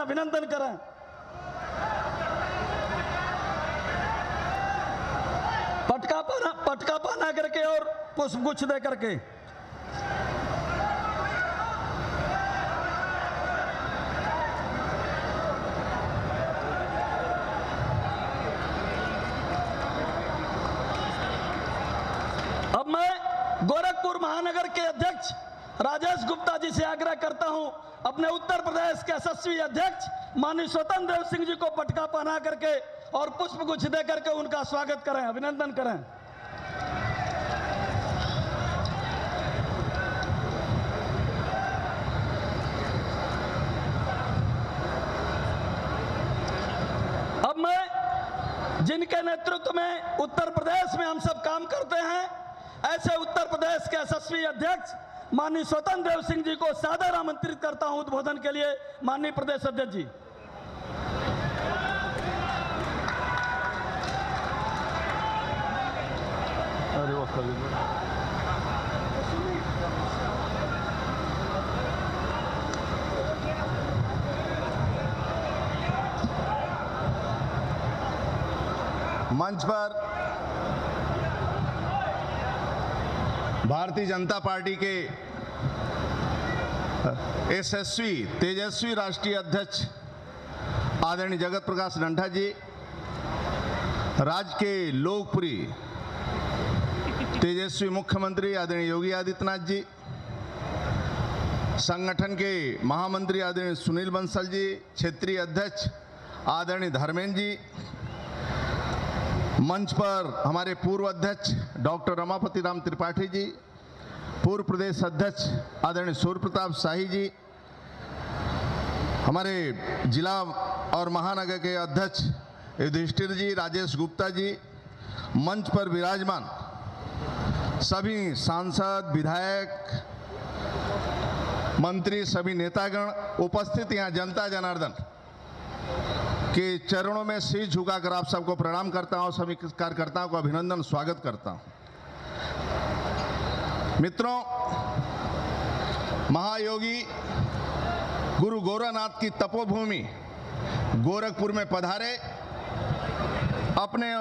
अभिनंदन करें। पटका पहना करके और पुष्पगुच्छ दे करके। अब मैं गोरखपुर महानगर के अध्यक्ष राजेश गुप्ता जी से आग्रह करता हूं, अपने उत्तर प्रदेश के यशस्वी अध्यक्ष माननीय स्वतंत्र देव सिंह जी को पटका पहना करके और पुष्पगुच्छ दे करके उनका स्वागत करें, अभिनंदन करें। अब मैं जिनके नेतृत्व में उत्तर प्रदेश में हम सब काम करते हैं, ऐसे उत्तर प्रदेश के यशस्वी अध्यक्ष माननीय स्वतंत्र देव सिंह जी को सादर आमंत्रित करता हूं उद्बोधन के लिए। माननीय प्रदेश अध्यक्ष जी। अरे वो मंच पर भारतीय जनता पार्टी के यशस्वी तेजस्वी राष्ट्रीय अध्यक्ष आदरणीय जगत प्रकाश नड्डा जी, राज्य के लोकप्रिय तेजस्वी मुख्यमंत्री आदरणीय योगी आदित्यनाथ जी, संगठन के महामंत्री आदरणीय सुनील बंसल जी, क्षेत्रीय अध्यक्ष आदरणीय धर्मेंद्र जी, मंच पर हमारे पूर्व अध्यक्ष डॉक्टर रमापति राम त्रिपाठी जी, पूर्व प्रदेश अध्यक्ष आदरणीय सूर्य प्रताप शाही जी, हमारे जिला और महानगर के अध्यक्ष युधिष्ठिर जी, राजेश गुप्ता जी, मंच पर विराजमान सभी सांसद, विधायक, मंत्री, सभी नेतागण, उपस्थित यहाँ जनता जनार्दन के चरणों में शीश झुकाकर आप सबको प्रणाम करता हूं, सभी कार्यकर्ताओं को अभिनंदन स्वागत करता हूं। मित्रों, महायोगी गुरु गोरखनाथ की तपोभूमि गोरखपुर में पधारे, अपने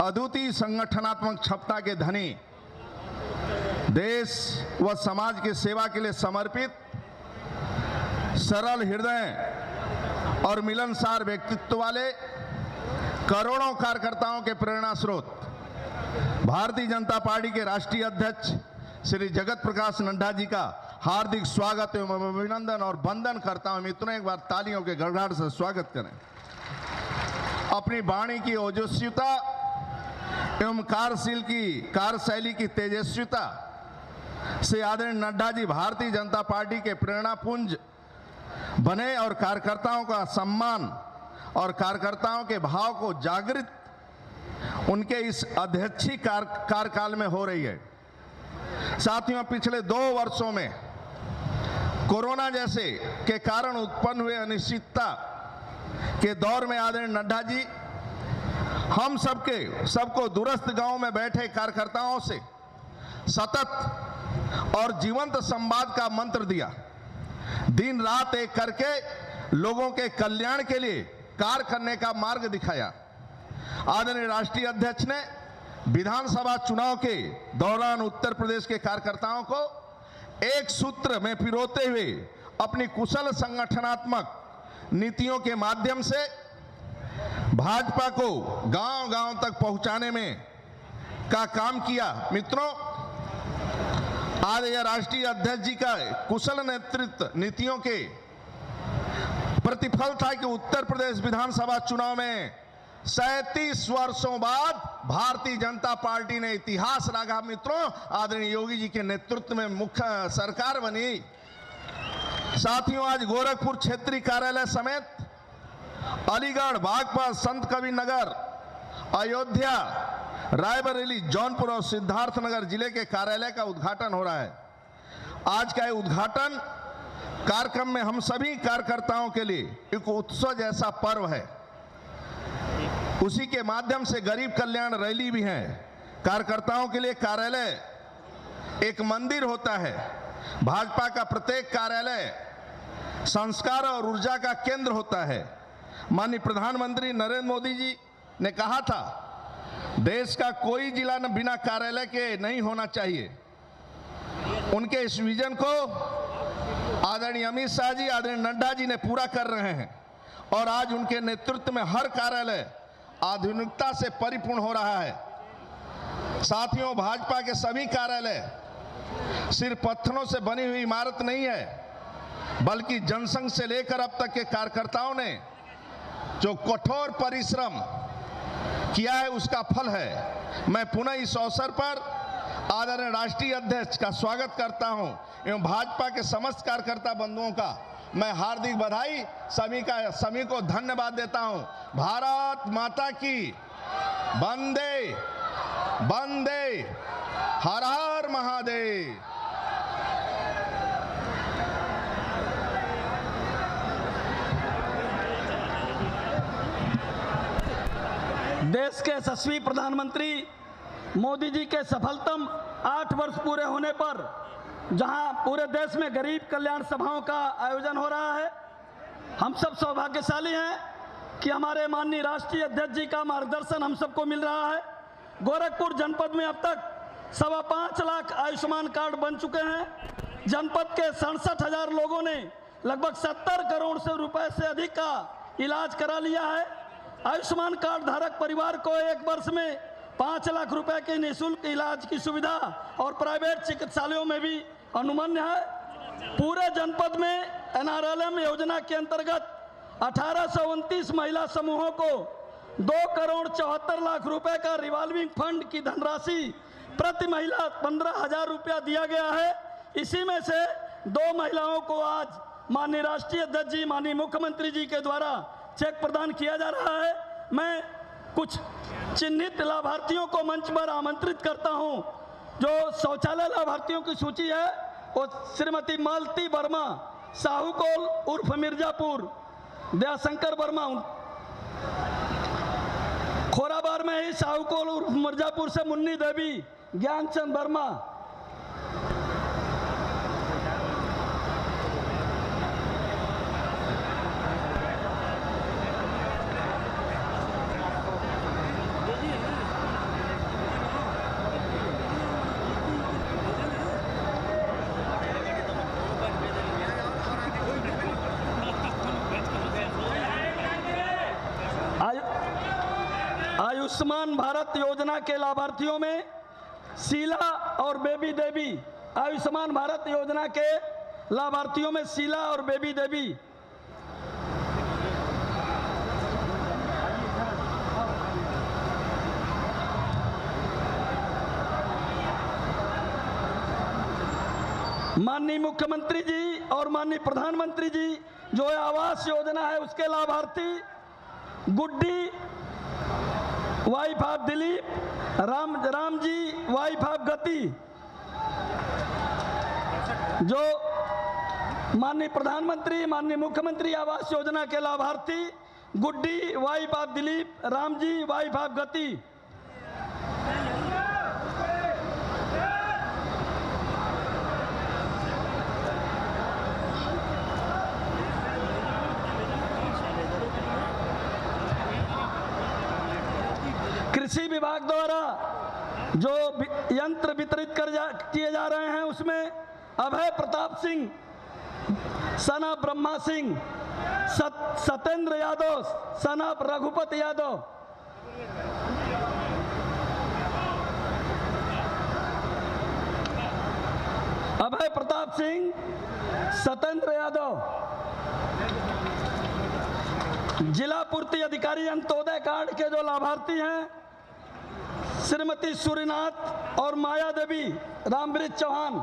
अद्वितीय संगठनात्मक क्षमता के धनी, देश व समाज की सेवा के लिए समर्पित, सरल हृदय और मिलनसार व्यक्तित्व वाले करोड़ों कार्यकर्ताओं के प्रेरणा स्रोत भारतीय जनता पार्टी के राष्ट्रीय अध्यक्ष श्री जगत प्रकाश नड्डा जी का हार्दिक स्वागत एवं अभिनंदन और वंदन करता हूं। मित्रों, एक बार तालियों के गड़गड़ाहट से स्वागत करें। अपनी वाणी की ओजस्विता एवं कार्यशैली की तेजस्विता से आदरणीय नड्डा जी भारतीय जनता पार्टी के प्रेरणा पुंज बने और कार्यकर्ताओं का सम्मान और कार्यकर्ताओं के भाव को जागृत उनके इस अध्यक्षीय कार्यकाल में हो रही है। साथियों, पिछले 2 वर्षों में कोरोना जैसे के कारण उत्पन्न हुए अनिश्चितता के दौर में आदरणीय नड्डा जी हम सबको दूरस्थ गांव में बैठे कार्यकर्ताओं से सतत और जीवंत संवाद का मंत्र दिया। दिन रात एक करके लोगों के कल्याण के लिए कार्य करने का मार्ग दिखाया। आदरणीय राष्ट्रीय अध्यक्ष ने विधानसभा चुनाव के दौरान उत्तर प्रदेश के कार्यकर्ताओं को एक सूत्र में पिरोते हुए अपनी कुशल संगठनात्मक नीतियों के माध्यम से भाजपा को गांव-गांव तक पहुंचाने में का काम किया। मित्रों, आज यह राष्ट्रीय अध्यक्ष जी का कुशल नेतृत्व नीतियों के प्रतिफल था कि उत्तर प्रदेश विधानसभा चुनाव में 37 वर्षों बाद भारतीय जनता पार्टी ने इतिहास रचा। मित्रों, आदरणीय योगी जी के नेतृत्व में मुख्य सरकार बनी। साथियों, आज गोरखपुर क्षेत्रीय कार्यालय समेत अलीगढ़, बागपत, संत कबीर नगर, अयोध्या, रायबरेली, जौनपुर और सिद्धार्थनगर जिले के कार्यालय का उद्घाटन हो रहा है। आज का उद्घाटन कार्यक्रम में हम सभी कार्यकर्ताओं के लिए एक उत्सव जैसा पर्व है। उसी के माध्यम से गरीब कल्याण रैली भी है। कार्यकर्ताओं के लिए कार्यालय एक मंदिर होता है। भाजपा का प्रत्येक कार्यालय संस्कार और ऊर्जा का केंद्र होता है। माननीय प्रधानमंत्री नरेंद्र मोदी जी ने कहा था, देश का कोई जिला न बिना कार्यालय के नहीं होना चाहिए। उनके इस विजन को आदरणीय अमित शाह जी, आदरणीय नड्डा जी ने पूरा कर रहे हैं और आज उनके नेतृत्व में हर कार्यालय आधुनिकता से परिपूर्ण हो रहा है। साथियों, भाजपा के सभी कार्यालय सिर्फ पत्थरों से बनी हुई इमारत नहीं है, बल्कि जनसंघ से लेकर अब तक के कार्यकर्ताओं ने जो कठोर परिश्रम किया है उसका फल है। मैं पुनः इस अवसर पर आदरणीय राष्ट्रीय अध्यक्ष का स्वागत करता हूं एवं भाजपा के समस्त कार्यकर्ता बंधुओं का मैं हार्दिक बधाई सभी को धन्यवाद देता हूं। भारत माता की वंदे वंदे, हर हर महादेव। देश के यशस्वी प्रधानमंत्री मोदी जी के सफलतम 8 वर्ष पूरे होने पर जहां पूरे देश में गरीब कल्याण सभाओं का आयोजन हो रहा है, हम सब सौभाग्यशाली हैं कि हमारे माननीय राष्ट्रीय अध्यक्ष जी का मार्गदर्शन हम सबको मिल रहा है। गोरखपुर जनपद में अब तक 5.25 लाख आयुष्मान कार्ड बन चुके हैं। जनपद के 67,000 लोगों ने लगभग 70 करोड़ से रुपए से अधिक का इलाज करा लिया है। आयुष्मान कार्ड धारक परिवार को 1 वर्ष में 5 लाख रुपए के निःशुल्क इलाज की सुविधा और प्राइवेट चिकित्सालयों में भी अनुमन्य है। पूरे जनपद में NRLM योजना के अंतर्गत 1829 महिला समूहों को 2 करोड़ 74 लाख रुपए का रिवॉल्विंग फंड की धनराशि प्रति महिला 15,000 रुपया दिया गया है। इसी में से 2 महिलाओं को आज माननीय राष्ट्रीय अध्यक्ष जी, माननीय मुख्यमंत्री जी के द्वारा चेक प्रदान किया जा रहा है। मैं कुछ चिन्हित लाभार्थियों को मंच पर आमंत्रित करता हूं। जो शौचालय लाभार्थियों की सूची है वो श्रीमती मालती वर्मा, साहूकोल उर्फ मिर्जापुर, दयाशंकर वर्मा खोराबार में ही साहूकोल उर्फ मिर्जापुर से मुन्नी देवी, ज्ञानचंद वर्मा, आयुष्मान भारत योजना के लाभार्थियों में शीला और बेबी देवी। आयुष्मान भारत योजना के लाभार्थियों में शीला और बेबी देवी। माननीय मुख्यमंत्री जी और माननीय प्रधानमंत्री जी जो आवास योजना है उसके लाभार्थी Guddi, wife of Dilip, Ram ji, wife of Gati. जो माननीय प्रधानमंत्री, माननीय मुख्यमंत्री आवास योजना के लाभार्थी Guddi, wife of Dilip, Ram ji, wife of Gati. कृषि विभाग द्वारा जो यंत्र वितरित किए जा रहे हैं उसमें Abhay Pratap Singh, son of Brahma Singh, Satyendra Yadav, son of Raghupati Yadav, Abhay Pratap Singh, Satyendra Yadav. जिला पूर्ति अधिकारी अंत्योदय कार्ड के जो लाभार्थी हैं श्रीमती सूर्यनाथ और माया देवी, रामवृत चौहान।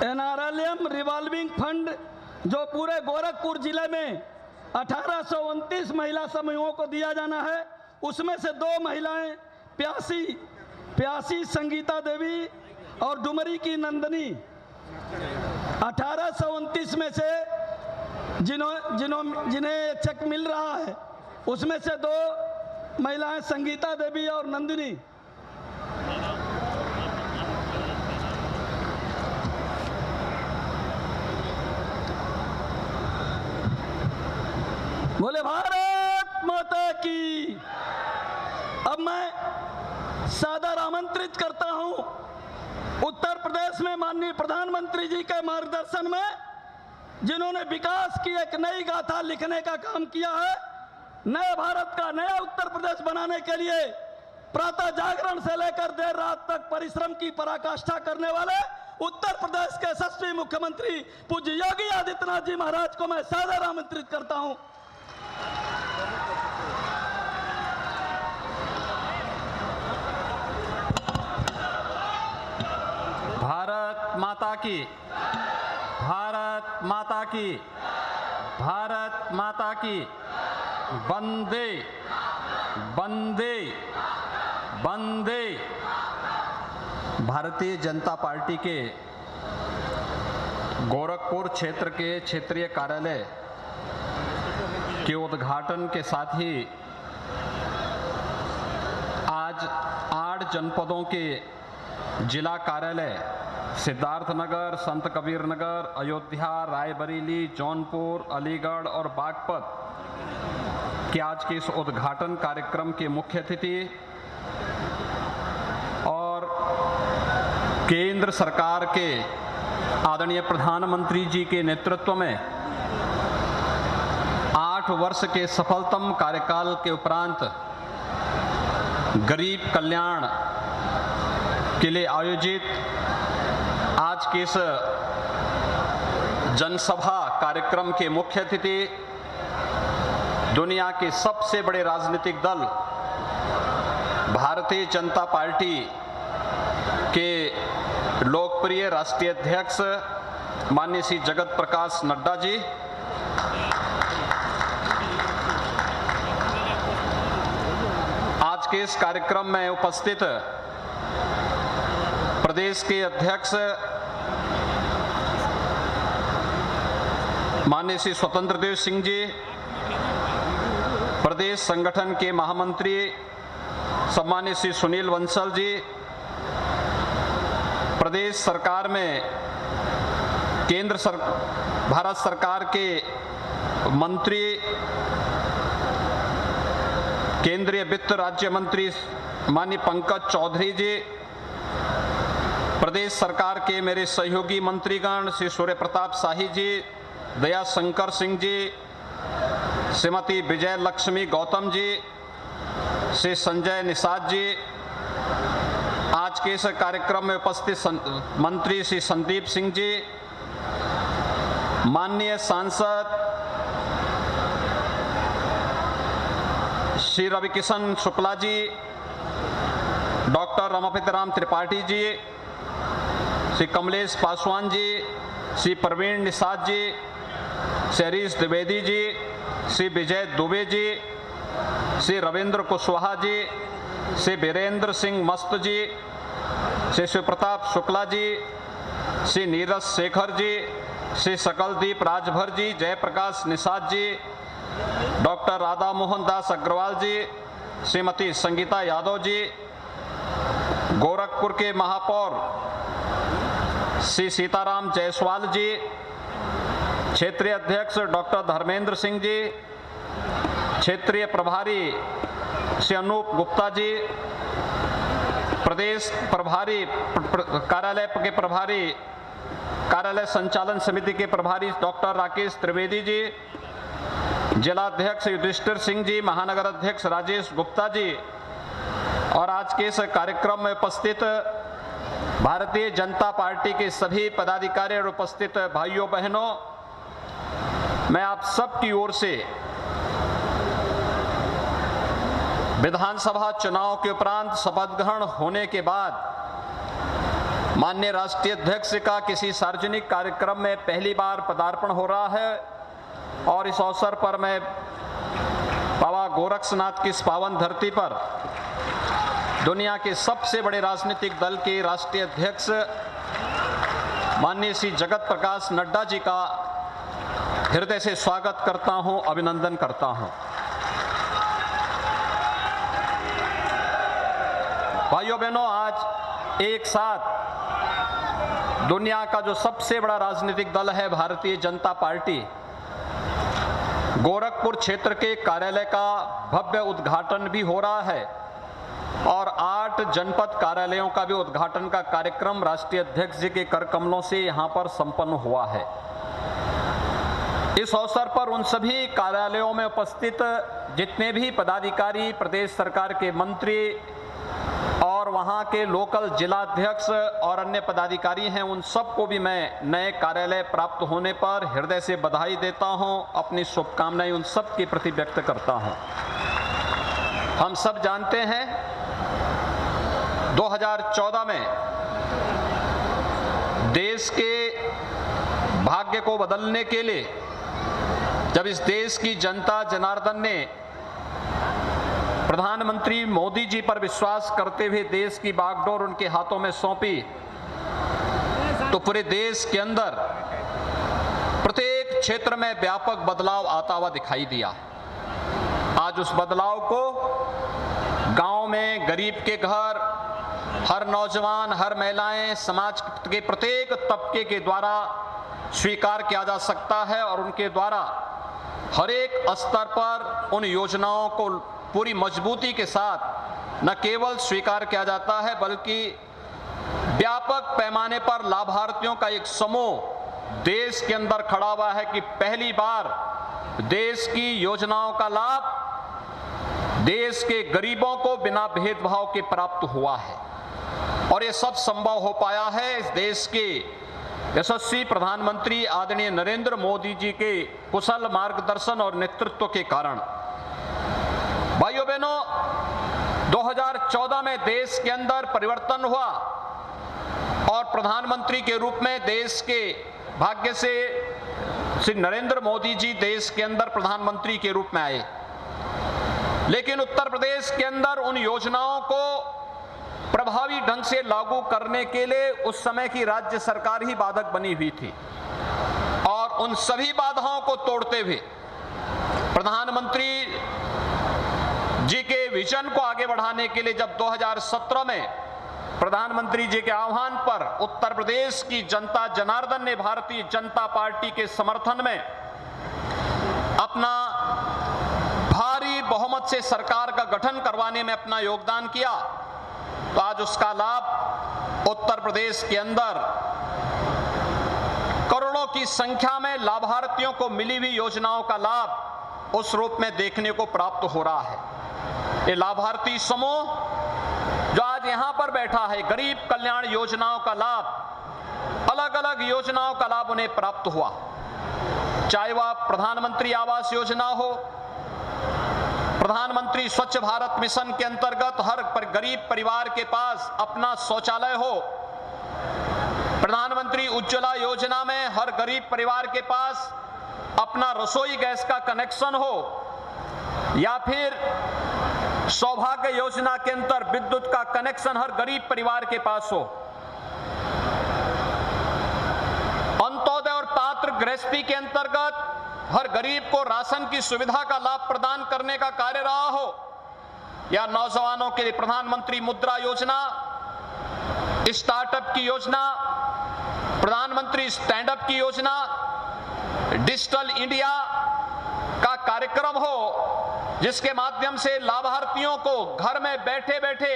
NRLM रिवॉल्विंग फंड जो पूरे गोरखपुर जिले में 1829 महिला समूहों को दिया जाना है, उसमें से 2 महिलाएं प्यासी संगीता देवी और डुमरी की नंदनी 1829 में से जिन्हें चेक मिल रहा है उसमें से 2 महिलाएं संगीता देवी और नंदिनी। बोले भारत माता की। अब मैं सादर आमंत्रित करता हूं उत्तर प्रदेश में माननीय प्रधानमंत्री जी के मार्गदर्शन में जिन्होंने विकास की एक नई गाथा लिखने का काम किया है, नए भारत का नया उत्तर प्रदेश बनाने के लिए प्रातः जागरण से लेकर देर रात तक परिश्रम की पराकाष्ठा करने वाले उत्तर प्रदेश के यशस्वी मुख्यमंत्री पूज्य योगी आदित्यनाथ जी महाराज को मैं सादर आमंत्रित करता हूं। भारत माता की, भारत माता की, भारत माता की। वंदे वंदे वंदे। भारतीय जनता पार्टी के गोरखपुर क्षेत्र के क्षेत्रीय कार्यालय के उद्घाटन के साथ ही आज 8 जनपदों के जिला कार्यालय सिद्धार्थनगर, संत कबीर नगर, अयोध्या, रायबरेली, जौनपुर, अलीगढ़ और बागपत के आज के इस उद्घाटन कार्यक्रम के मुख्य अतिथि और केंद्र सरकार के आदरणीय प्रधानमंत्री जी के नेतृत्व में 8 वर्ष के सफलतम कार्यकाल के उपरांत गरीब कल्याण के लिए आयोजित आज के इस जनसभा कार्यक्रम के मुख्य अतिथि दुनिया के सबसे बड़े राजनीतिक दल भारतीय जनता पार्टी के लोकप्रिय राष्ट्रीय अध्यक्ष माननीय श्री जगत प्रकाश नड्डा जी, आज के इस कार्यक्रम में उपस्थित प्रदेश के अध्यक्ष माननीय श्री स्वतंत्र देव सिंह जी, प्रदेश संगठन के महामंत्री सम्मानित श्री सुनील बंसल जी, प्रदेश सरकार में भारत सरकार के मंत्री केंद्रीय वित्त राज्य मंत्री माननीय पंकज चौधरी जी, प्रदेश सरकार के मेरे सहयोगी मंत्रीगण श्री सूर्य प्रताप शाही जी, दया शंकर सिंह जी, श्रीमती विजय लक्ष्मी गौतम जी, श्री संजय निषाद जी, आज के इस कार्यक्रम में उपस्थित मंत्री श्री संदीप सिंह जी, माननीय सांसद श्री रविकिशन शुक्ला जी, डॉक्टर रमापति राम त्रिपाठी जी, श्री कमलेश पासवान जी, श्री प्रवीण निषाद जी, श्री हरीश द्विवेदी जी, श्री विजय दुबे जी, श्री रविंद्र कुशवाहा जी, श्री वीरेंद्र सिंह मस्त जी, श्री शिवप्रताप शुक्ला जी, श्री नीरज शेखर जी, श्री सकलदीप राजभर जी, जयप्रकाश निषाद जी, डॉक्टर राधा मोहन दास अग्रवाल जी, श्रीमती संगीता यादव जी, गोरखपुर के महापौर श्री सीताराम जायसवाल जी, क्षेत्रीय अध्यक्ष डॉक्टर धर्मेंद्र सिंह जी, क्षेत्रीय प्रभारी श्री अनूप गुप्ता जी, प्रदेश प्रभारी कार्यालय के प्रभारी कार्यालय संचालन समिति के प्रभारी डॉक्टर राकेश त्रिवेदी जी, जिला अध्यक्ष युधिष्ठिर सिंह जी, महानगर अध्यक्ष राजेश गुप्ता जी और आज के इस कार्यक्रम में उपस्थित भारतीय जनता पार्टी के सभी पदाधिकारी और उपस्थित भाइयों बहनों, मैं आप सबकी ओर से विधानसभा चुनाव के उपरांत शपथ ग्रहण होने के बाद माननीय राष्ट्रीय अध्यक्ष का किसी सार्वजनिक कार्यक्रम में पहली बार पदार्पण हो रहा है और इस अवसर पर मैं बाबा गोरक्षनाथ की इस पावन धरती पर दुनिया के सबसे बड़े राजनीतिक दल के राष्ट्रीय अध्यक्ष माननीय श्री जगत प्रकाश नड्डा जी का हृदय से स्वागत करता हूं, अभिनंदन करता हूं। भाइयों बहनों, आज एक साथ दुनिया का जो सबसे बड़ा राजनीतिक दल है भारतीय जनता पार्टी, गोरखपुर क्षेत्र के कार्यालय का भव्य उद्घाटन भी हो रहा है और 8 जनपद कार्यालयों का भी उद्घाटन का कार्यक्रम राष्ट्रीय अध्यक्ष जी के कर कमलों से यहां पर संपन्न हुआ है। इस अवसर पर उन सभी कार्यालयों में उपस्थित जितने भी पदाधिकारी, प्रदेश सरकार के मंत्री और वहां के लोकल जिलाध्यक्ष और अन्य पदाधिकारी हैं, उन सबको भी मैं नए कार्यालय प्राप्त होने पर हृदय से बधाई देता हूं, अपनी शुभकामनाएं उन सब के प्रति व्यक्त करता हूं। हम सब जानते हैं 2014 में देश के भाग्य को बदलने के लिए जब इस देश की जनता जनार्दन ने प्रधानमंत्री मोदी जी पर विश्वास करते हुए देश की बागडोर उनके हाथों में सौंपी, तो पूरे देश के अंदर प्रत्येक क्षेत्र में व्यापक बदलाव आता हुआ दिखाई दिया। आज उस बदलाव को गांव में गरीब के घर, हर नौजवान, हर महिलाएं, समाज के प्रत्येक तबके के द्वारा स्वीकार किया जा सकता है और उनके द्वारा हर एक स्तर पर उन योजनाओं को पूरी मजबूती के साथ न केवल स्वीकार किया जाता है बल्कि व्यापक पैमाने पर लाभार्थियों का एक समूह देश के अंदर खड़ा हुआ है कि पहली बार देश की योजनाओं का लाभ देश के गरीबों को बिना भेदभाव के प्राप्त हुआ है। और ये सब संभव हो पाया है इस देश के यशस्वी प्रधानमंत्री आदरणीय नरेंद्र मोदी जी के कुशल मार्गदर्शन और नेतृत्व के कारण। भाइयों बहनों, 2014 में देश के अंदर परिवर्तन हुआ और प्रधानमंत्री के रूप में देश के भाग्य से श्री नरेंद्र मोदी जी देश के अंदर प्रधानमंत्री के रूप में आए। लेकिन उत्तर प्रदेश के अंदर उन योजनाओं को प्रभावी ढंग से लागू करने के लिए उस समय की राज्य सरकार ही बाधक बनी हुई थी और उन सभी बाधाओं को तोड़ते हुए प्रधानमंत्री जी के विजन को आगे बढ़ाने के लिए जब 2017 में प्रधानमंत्री जी के आह्वान पर उत्तर प्रदेश की जनता जनार्दन ने भारतीय जनता पार्टी के समर्थन में अपना भारी बहुमत से सरकार का गठन करवाने में अपना योगदान किया, तो आज उसका लाभ उत्तर प्रदेश के अंदर करोड़ों की संख्या में लाभार्थियों को मिली हुई योजनाओं का लाभ उस रूप में देखने को प्राप्त हो रहा है। ये लाभार्थी समूह जो आज यहां पर बैठा है, गरीब कल्याण योजनाओं का लाभ, अलग अलग योजनाओं का लाभ उन्हें प्राप्त हुआ, चाहे वह प्रधानमंत्री आवास योजना हो, प्रधानमंत्री स्वच्छ भारत मिशन के अंतर्गत हर गरीब परिवार के पास अपना शौचालय हो, प्रधानमंत्री उज्ज्वला योजना में हर गरीब परिवार के पास अपना रसोई गैस का कनेक्शन हो, या फिर सौभाग्य योजना के अंतर्गत विद्युत का कनेक्शन हर गरीब परिवार के पास हो, अंत्योदय और पात्र गृहस्थी के अंतर्गत हर गरीब को राशन की सुविधा का लाभ प्रदान करने का कार्य रहा हो, या नौजवानों के लिए प्रधानमंत्री मुद्रा योजना, स्टार्टअप की योजना, प्रधानमंत्री स्टैंड अप की योजना, डिजिटल इंडिया का कार्यक्रम हो, जिसके माध्यम से लाभार्थियों को घर में बैठे बैठे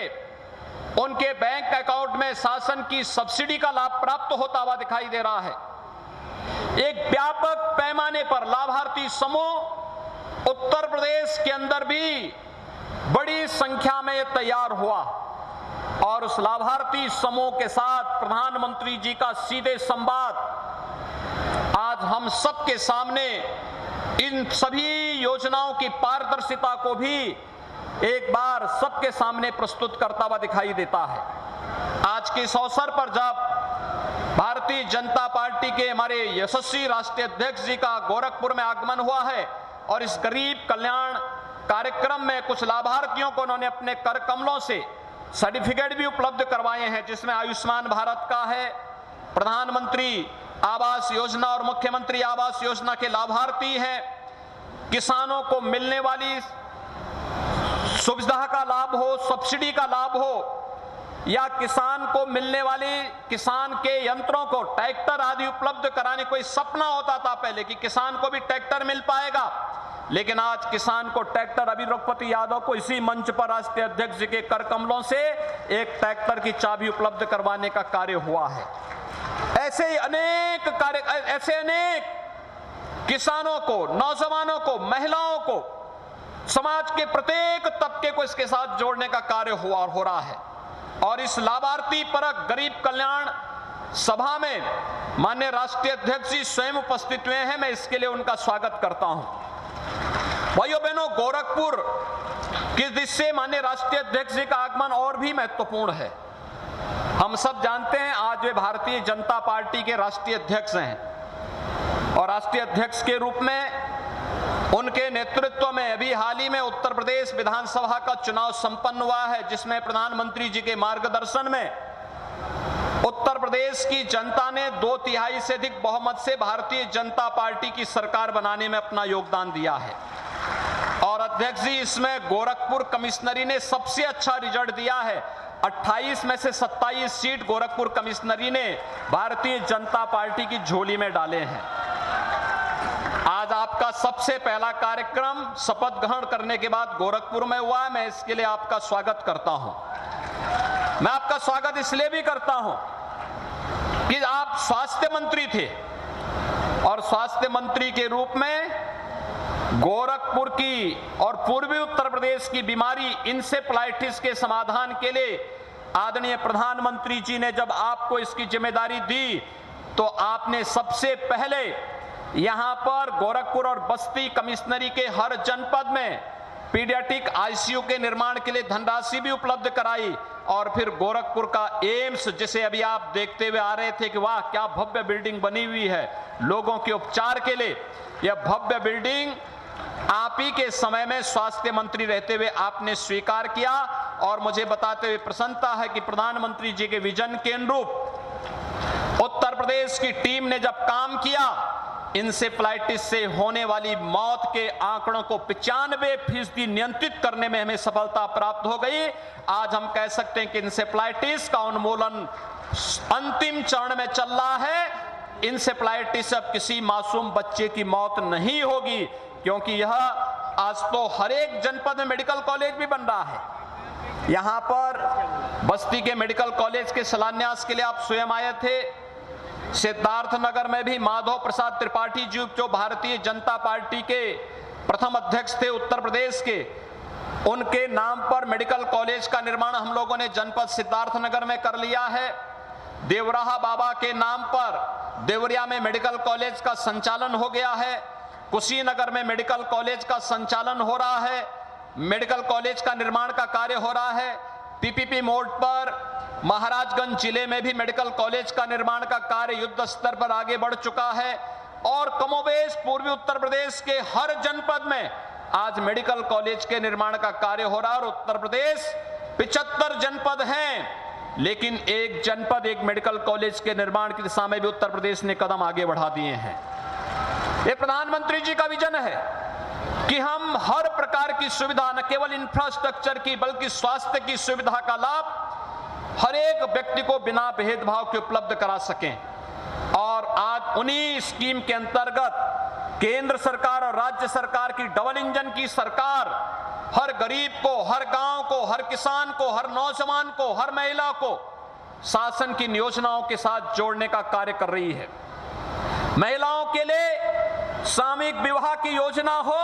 उनके बैंक अकाउंट में शासन की सब्सिडी का लाभ प्राप्त होता हुआ दिखाई दे रहा है। एक व्यापक पैमाने पर लाभार्थी समूह उत्तर प्रदेश के अंदर भी बड़ी संख्या में तैयार हुआ और उस लाभार्थी समूह के साथ प्रधानमंत्री जी का सीधे संवाद आज हम सबके सामने इन सभी योजनाओं की पारदर्शिता को भी एक बार सबके सामने प्रस्तुत करता हुआ दिखाई देता है। आज के इस अवसर पर जब भारतीय जनता पार्टी के हमारे यशस्वी राष्ट्रीय अध्यक्ष जी का गोरखपुर में आगमन हुआ है और इस गरीब कल्याण कार्यक्रम में कुछ लाभार्थियों को उन्होंने अपने कर कमलों से सर्टिफिकेट भी उपलब्ध करवाए हैं, जिसमें आयुष्मान भारत का है, प्रधानमंत्री आवास योजना और मुख्यमंत्री आवास योजना के लाभार्थी हैं, किसानों को मिलने वाली सुविधा का लाभ हो, सब्सिडी का लाभ हो, या किसान को मिलने वाली किसान के यंत्रों को, ट्रैक्टर आदि उपलब्ध कराने। कोई सपना होता था पहले कि किसान को भी ट्रैक्टर मिल पाएगा, लेकिन आज किसान को ट्रैक्टर, अभी रघुपति यादव को इसी मंच पर राष्ट्रीय अध्यक्ष जी के कर कमलों से एक ट्रैक्टर की चाबी उपलब्ध करवाने का कार्य हुआ है। ऐसे अनेक कार्य, ऐसे अनेक किसानों को, नौजवानों को, महिलाओं को, समाज के प्रत्येक तबके को इसके साथ जोड़ने का कार्य हुआ और हो रहा है। और इस लाभार्थी परक गरीब कल्याण सभा में माननीय राष्ट्रीय अध्यक्ष जी स्वयं उपस्थित हुए हैं, मैं इसके लिए उनका स्वागत करता हूं। भाइयों बहनों, गोरखपुर किस दिशा माननीय राष्ट्रीय अध्यक्ष जी का आगमन और भी महत्वपूर्ण है। हम सब जानते हैं आज वे भारतीय जनता पार्टी के राष्ट्रीय अध्यक्ष हैं और राष्ट्रीय अध्यक्ष के रूप में उनके नेतृत्व में अभी हाल ही में उत्तर प्रदेश विधानसभा का चुनाव संपन्न हुआ है, जिसमें प्रधानमंत्री जी के मार्गदर्शन में उत्तर प्रदेश की जनता ने 2/3 से अधिक बहुमत से भारतीय जनता पार्टी की सरकार बनाने में अपना योगदान दिया है। और अध्यक्ष जी, इसमें गोरखपुर कमिश्नरी ने सबसे अच्छा रिजल्ट दिया है। 28 में से 27 सीट गोरखपुर कमिश्नरी ने भारतीय जनता पार्टी की झोली में डाले हैं। आज आपका सबसे पहला कार्यक्रम शपथ ग्रहण करने के बाद गोरखपुर में हुआ है, मैं इसके लिए आपका स्वागत करता हूं। मैं आपका स्वागत इसलिए भी करता हूं कि आप स्वास्थ्य मंत्री थे और स्वास्थ्य मंत्री के रूप में गोरखपुर की और पूर्वी उत्तर प्रदेश की बीमारी इंसेफ्लाइटिस के समाधान के लिए आदरणीय प्रधानमंत्री जी ने जब आपको इसकी जिम्मेदारी दी तो आपने सबसे पहले यहां पर गोरखपुर और बस्ती कमिश्नरी के हर जनपद में पीडियाट्रिक आईसीयू के निर्माण के लिए धनराशि भी उपलब्ध कराई। और फिर गोरखपुर का एम्स, जिसे अभी आप देखते हुए आ रहे थे कि वाह क्या भव्य बिल्डिंग बनी हुई है लोगों के उपचार के लिए, यह भव्य बिल्डिंग आप ही के समय में स्वास्थ्य मंत्री रहते हुए आपने स्वीकार किया। और मुझे बताते हुए प्रसन्नता है कि प्रधानमंत्री जी के विजन के अनुरूप उत्तर प्रदेश की टीम ने जब काम किया, इंसेफ्लाइटिस से होने वाली मौत के आंकड़ों को 95% नियंत्रित करने में हमें सफलता प्राप्त हो गई। आज हम कह सकते हैं कि इंसेफ्लाइटिस का उन्मूलन अंतिम चरण में चल रहा है। इंसेफ्लाइटिस अब किसी मासूम बच्चे की मौत नहीं होगी, क्योंकि यह आज तो हर एक जनपद में मेडिकल कॉलेज भी बन रहा है। यहां पर बस्ती के मेडिकल कॉलेज के शिलान्यास के लिए आप स्वयं आए थे। सिद्धार्थ नगर में भी माधव प्रसाद त्रिपाठी जी, जो भारतीय जनता पार्टी के प्रथम अध्यक्ष थे उत्तर प्रदेश के, उनके नाम पर मेडिकल कॉलेज का निर्माण हम लोगों ने जनपद सिद्धार्थ नगर में कर लिया है। देवराहा बाबा के नाम पर देवरिया में मेडिकल कॉलेज का संचालन हो गया है। कुशीनगर में मेडिकल कॉलेज का संचालन हो रहा है, मेडिकल कॉलेज का निर्माण का कार्य हो रहा है। पीपीपी मोड पर महाराजगंज जिले में भी मेडिकल कॉलेज का निर्माण का कार्य युद्ध स्तर पर आगे बढ़ चुका है। और कमोबेश पूर्वी उत्तर प्रदेश के हर जनपद में आज मेडिकल कॉलेज के निर्माण का कार्य हो रहा है। और उत्तर प्रदेश 75 जनपद हैं, लेकिन एक जनपद एक मेडिकल कॉलेज के निर्माण की दिशा में भी उत्तर प्रदेश ने कदम आगे बढ़ा दिए हैं। ये प्रधानमंत्री जी का विजन है कि हम हर प्रकार की सुविधा, न केवल इंफ्रास्ट्रक्चर की बल्कि स्वास्थ्य की सुविधा का लाभ हर एक व्यक्ति को बिना भेदभाव के उपलब्ध करा सकें। और आज उन्हीं स्कीम के अंतर्गत केंद्र सरकार और राज्य सरकार की डबल इंजन की सरकार हर गरीब को, हर गांव को, हर किसान को, हर नौजवान को, हर महिला को शासन की योजनाओं के साथ जोड़ने का कार्य कर रही है। महिलाओं के लिए सामूहिक विवाह की योजना हो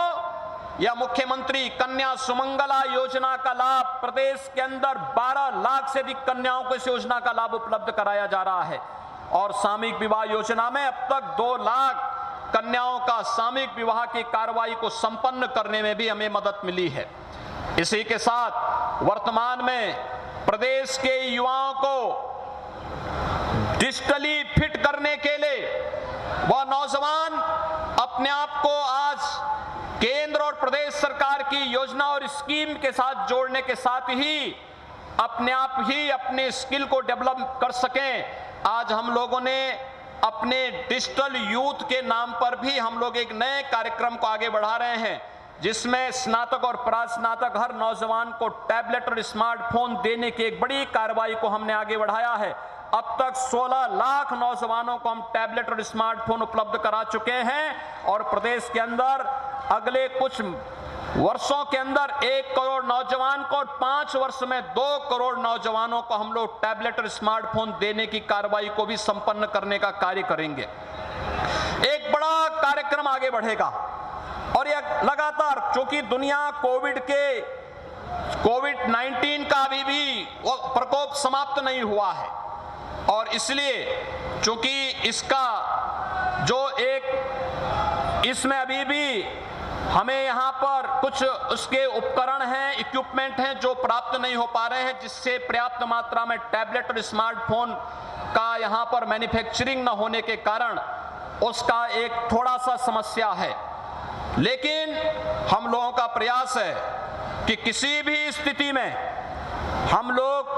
या मुख्यमंत्री कन्या सुमंगला योजना का लाभ, प्रदेश के अंदर 12 लाख से अधिक कन्याओं को इस योजना का लाभ उपलब्ध कराया जा रहा है। और सामूहिक विवाह योजना में अब तक 2 लाख कन्याओं का सामूहिक विवाह की कार्रवाई को संपन्न करने में भी हमें मदद मिली है। इसी के साथ वर्तमान में प्रदेश के युवाओं को डिजिटली फिट करने के लिए वह नौजवान अपने आप को आज केंद्र और प्रदेश सरकार की योजना और स्कीम के साथ जोड़ने के साथ ही अपने आप ही अपने स्किल को डेवलप कर सकें। आज हम लोगों ने अपने डिजिटल यूथ के नाम पर भी हम लोग एक नए कार्यक्रम को आगे बढ़ा रहे हैं, जिसमें स्नातक और परास्नातक हर नौजवान को टैबलेट और स्मार्टफोन देने की एक बड़ी कार्रवाई को हमने आगे बढ़ाया है। अब तक 16 लाख नौजवानों को हम टैबलेट और स्मार्टफोन उपलब्ध करा चुके हैं और प्रदेश के अंदर अगले कुछ वर्षों के अंदर 1 करोड़ नौजवान को और 5 वर्ष में 2 करोड़ नौजवानों को हम लोग टैबलेट और स्मार्टफोन देने की कार्रवाई को भी संपन्न करने का कार्य करेंगे। एक बड़ा कार्यक्रम आगे बढ़ेगा और यह लगातार, क्योंकि दुनिया कोविड-19 का अभी भी प्रकोप समाप्त नहीं हुआ है और इसलिए चूंकि इसका जो इसमें अभी भी हमें यहाँ पर कुछ उसके उपकरण हैं, इक्विपमेंट हैं जो प्राप्त नहीं हो पा रहे हैं, जिससे पर्याप्त मात्रा में टैबलेट और स्मार्टफोन का यहाँ पर मैन्युफैक्चरिंग न होने के कारण उसका एक थोड़ा सा समस्या है। लेकिन हम लोगों का प्रयास है कि किसी भी स्थिति में हम लोग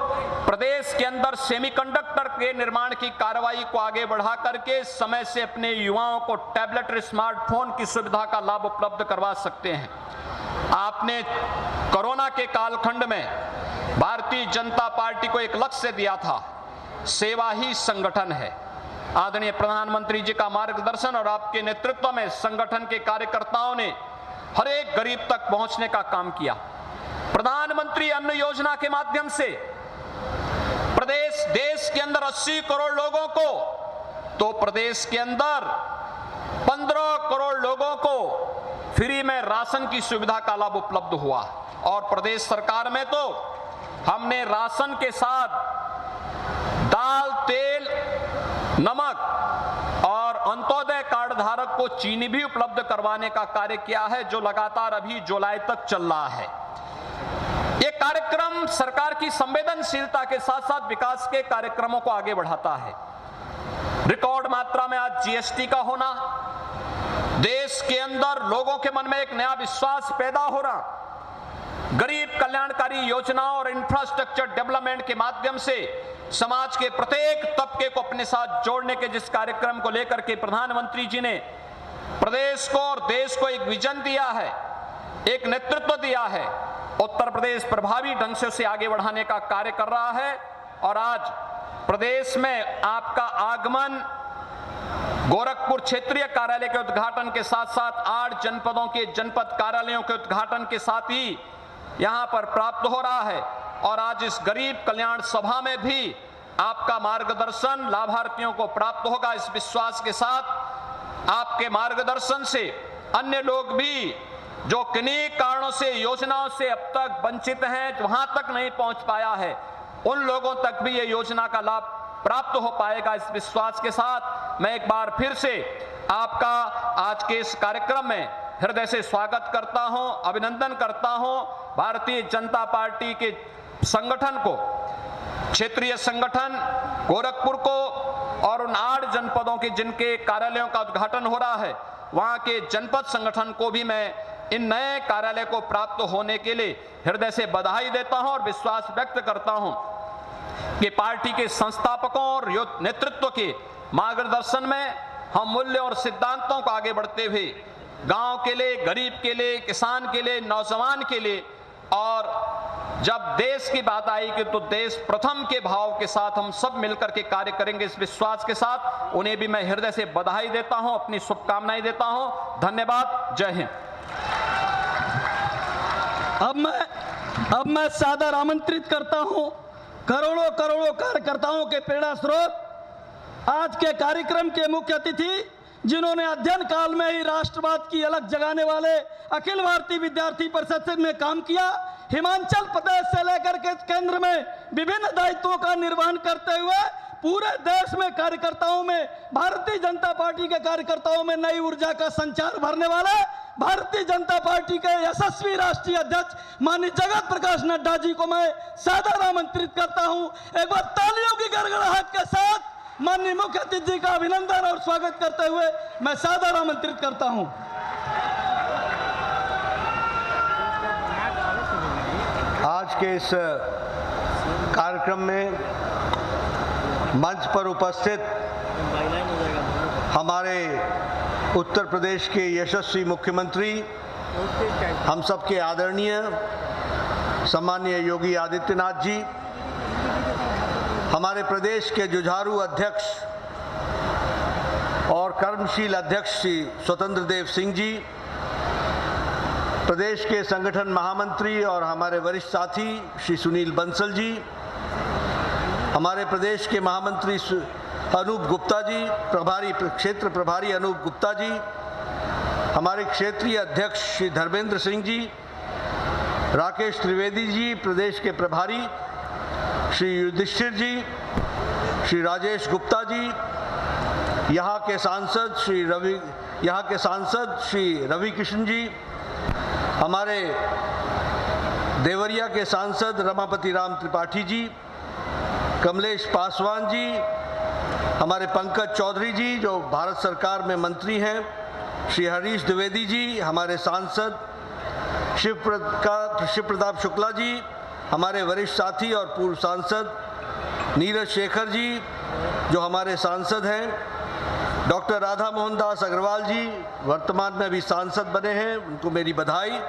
प्रदेश के अंदर सेमीकंडक्टर के निर्माण की कार्रवाई को आगे बढ़ा करके समय से अपने युवाओं को टैबलेट और स्मार्टफोन की सुविधा का लाभ उपलब्ध करवा सकते हैं। आपने कोरोना के कालखंड में भारतीय जनता पार्टी को एक लक्ष्य दिया था, सेवा ही संगठन है। आदरणीय प्रधानमंत्री जी का मार्गदर्शन और आपके नेतृत्व में संगठन के कार्यकर्ताओं ने हर एक गरीब तक पहुंचने का काम किया। प्रधानमंत्री अन्न योजना के माध्यम से देश के अंदर 80 करोड़ लोगों को, तो प्रदेश के अंदर 15 करोड़ लोगों को फ्री में राशन की सुविधा का लाभ उपलब्ध हुआ और प्रदेश सरकार में तो हमने राशन के साथ दाल, तेल, नमक और अंत्योदय कार्ड धारक को चीनी भी उपलब्ध करवाने का कार्य किया है, जो लगातार अभी जुलाई तक चल रहा है। ये कार्यक्रम सरकार की संवेदनशीलता के साथ साथ विकास के कार्यक्रमों को आगे बढ़ाता है। रिकॉर्ड मात्रा में आज जीएसटी का होना, देश के अंदर लोगों के मन में एक नया विश्वास पैदा हो रहा, गरीब कल्याणकारी योजनाओं और इंफ्रास्ट्रक्चर डेवलपमेंट के माध्यम से समाज के प्रत्येक तबके को अपने साथ जोड़ने के जिस कार्यक्रम को लेकर के प्रधानमंत्री जी ने प्रदेश को और देश को एक विजन दिया है, एक नेतृत्व दिया है, उत्तर प्रदेश प्रभावी ढंग से उसे आगे बढ़ाने का कार्य कर रहा है। और आज प्रदेश में आपका आगमन गोरखपुर क्षेत्रीय कार्यालय के उद्घाटन के साथ साथ 8 जनपदों के जनपद कार्यालयों के उद्घाटन के साथ ही यहां पर प्राप्त हो रहा है और आज इस गरीब कल्याण सभा में भी आपका मार्गदर्शन लाभार्थियों को प्राप्त होगा। इस विश्वास के साथ आपके मार्गदर्शन से अन्य लोग भी जो किन्हीं कारणों से योजनाओं से अब तक वंचित हैं, वहां तक नहीं पहुंच पाया है, उन लोगों तक भी ये योजना का लाभ प्राप्त हो पाएगा। इस विश्वास के साथ मैं एक बार फिर से आपका आज के इस कार्यक्रम में हृदय से स्वागत करता हूं, अभिनंदन करता हूं। भारतीय जनता पार्टी के संगठन को, क्षेत्रीय संगठन गोरखपुर को और उन 8 जनपदों के जिनके कार्यालयों का उद्घाटन हो रहा है, वहां के जनपद संगठन को भी मैं इन नए कार्यालय को प्राप्त होने के लिए हृदय से बधाई देता हूं और विश्वास व्यक्त करता हूं कि पार्टी के संस्थापकों और नेतृत्व के मार्गदर्शन में हम मूल्य और सिद्धांतों को आगे बढ़ते हुए गांव के लिए, गरीब के लिए, किसान के लिए, नौजवान के लिए और जब देश की बात आएगी तो देश प्रथम के भाव के साथ हम सब मिलकर के कार्य करेंगे। इस विश्वास के साथ उन्हें भी मैं हृदय से बधाई देता हूं, अपनी शुभकामनाएं देता हूं। धन्यवाद। जय हिंद। अब मैं सादर आमंत्रित करता हूं करोड़ों कार्यकर्ताओं के प्रेरणा स्रोत, आज के कार्यक्रम के मुख्य अतिथि, जिन्होंने अध्ययन काल में ही राष्ट्रवाद की अलग जगाने वाले अखिल भारतीय विद्यार्थी परिषद में काम किया, हिमाचल प्रदेश से लेकर के केंद्र में विभिन्न दायित्वों का निर्वहन करते हुए पूरे देश में कार्यकर्ताओं में, भारतीय जनता पार्टी के कार्यकर्ताओं में नई ऊर्जा का संचार भरने वाले भारतीय जनता पार्टी के यशस्वी राष्ट्रीय अध्यक्ष माननीय जगत प्रकाश नड्डा जी को मैं सादर आमंत्रित करता हूं। एक बार तालियों की गड़गड़ाहट के साथ माननीय मुख्य अतिथि जी का अभिनंदन और स्वागत करते हुए मैं सादर आमंत्रित करता हूं। आज के इस कार्यक्रम में मंच पर उपस्थित हमारे उत्तर प्रदेश के यशस्वी मुख्यमंत्री, हम सबके आदरणीय सम्माननीय योगी आदित्यनाथ जी, हमारे प्रदेश के जुझारू अध्यक्ष और कर्मशील अध्यक्ष श्री स्वतंत्र देव सिंह जी, प्रदेश के संगठन महामंत्री और हमारे वरिष्ठ साथी श्री सुनील बंसल जी, हमारे प्रदेश के महामंत्री अनूप गुप्ता जी, क्षेत्र प्रभारी अनूप गुप्ता जी, हमारे क्षेत्रीय अध्यक्ष श्री धर्मेंद्र सिंह जी, राकेश त्रिवेदी जी, प्रदेश के प्रभारी श्री युधिष्ठिर जी, श्री राजेश गुप्ता जी, यहाँ के सांसद श्री रवि किशन जी, हमारे देवरिया के सांसद रमापति राम त्रिपाठी जी, कमलेश पासवान जी, हमारे पंकज चौधरी जी जो भारत सरकार में मंत्री हैं, श्री हरीश द्विवेदी जी, हमारे सांसद शिव प्रताप शुक्ला जी, हमारे वरिष्ठ साथी और पूर्व सांसद नीरज शेखर जी जो हमारे सांसद हैं, डॉक्टर राधा मोहन दास अग्रवाल जी वर्तमान में भी सांसद बने हैं, उनको मेरी बधाई,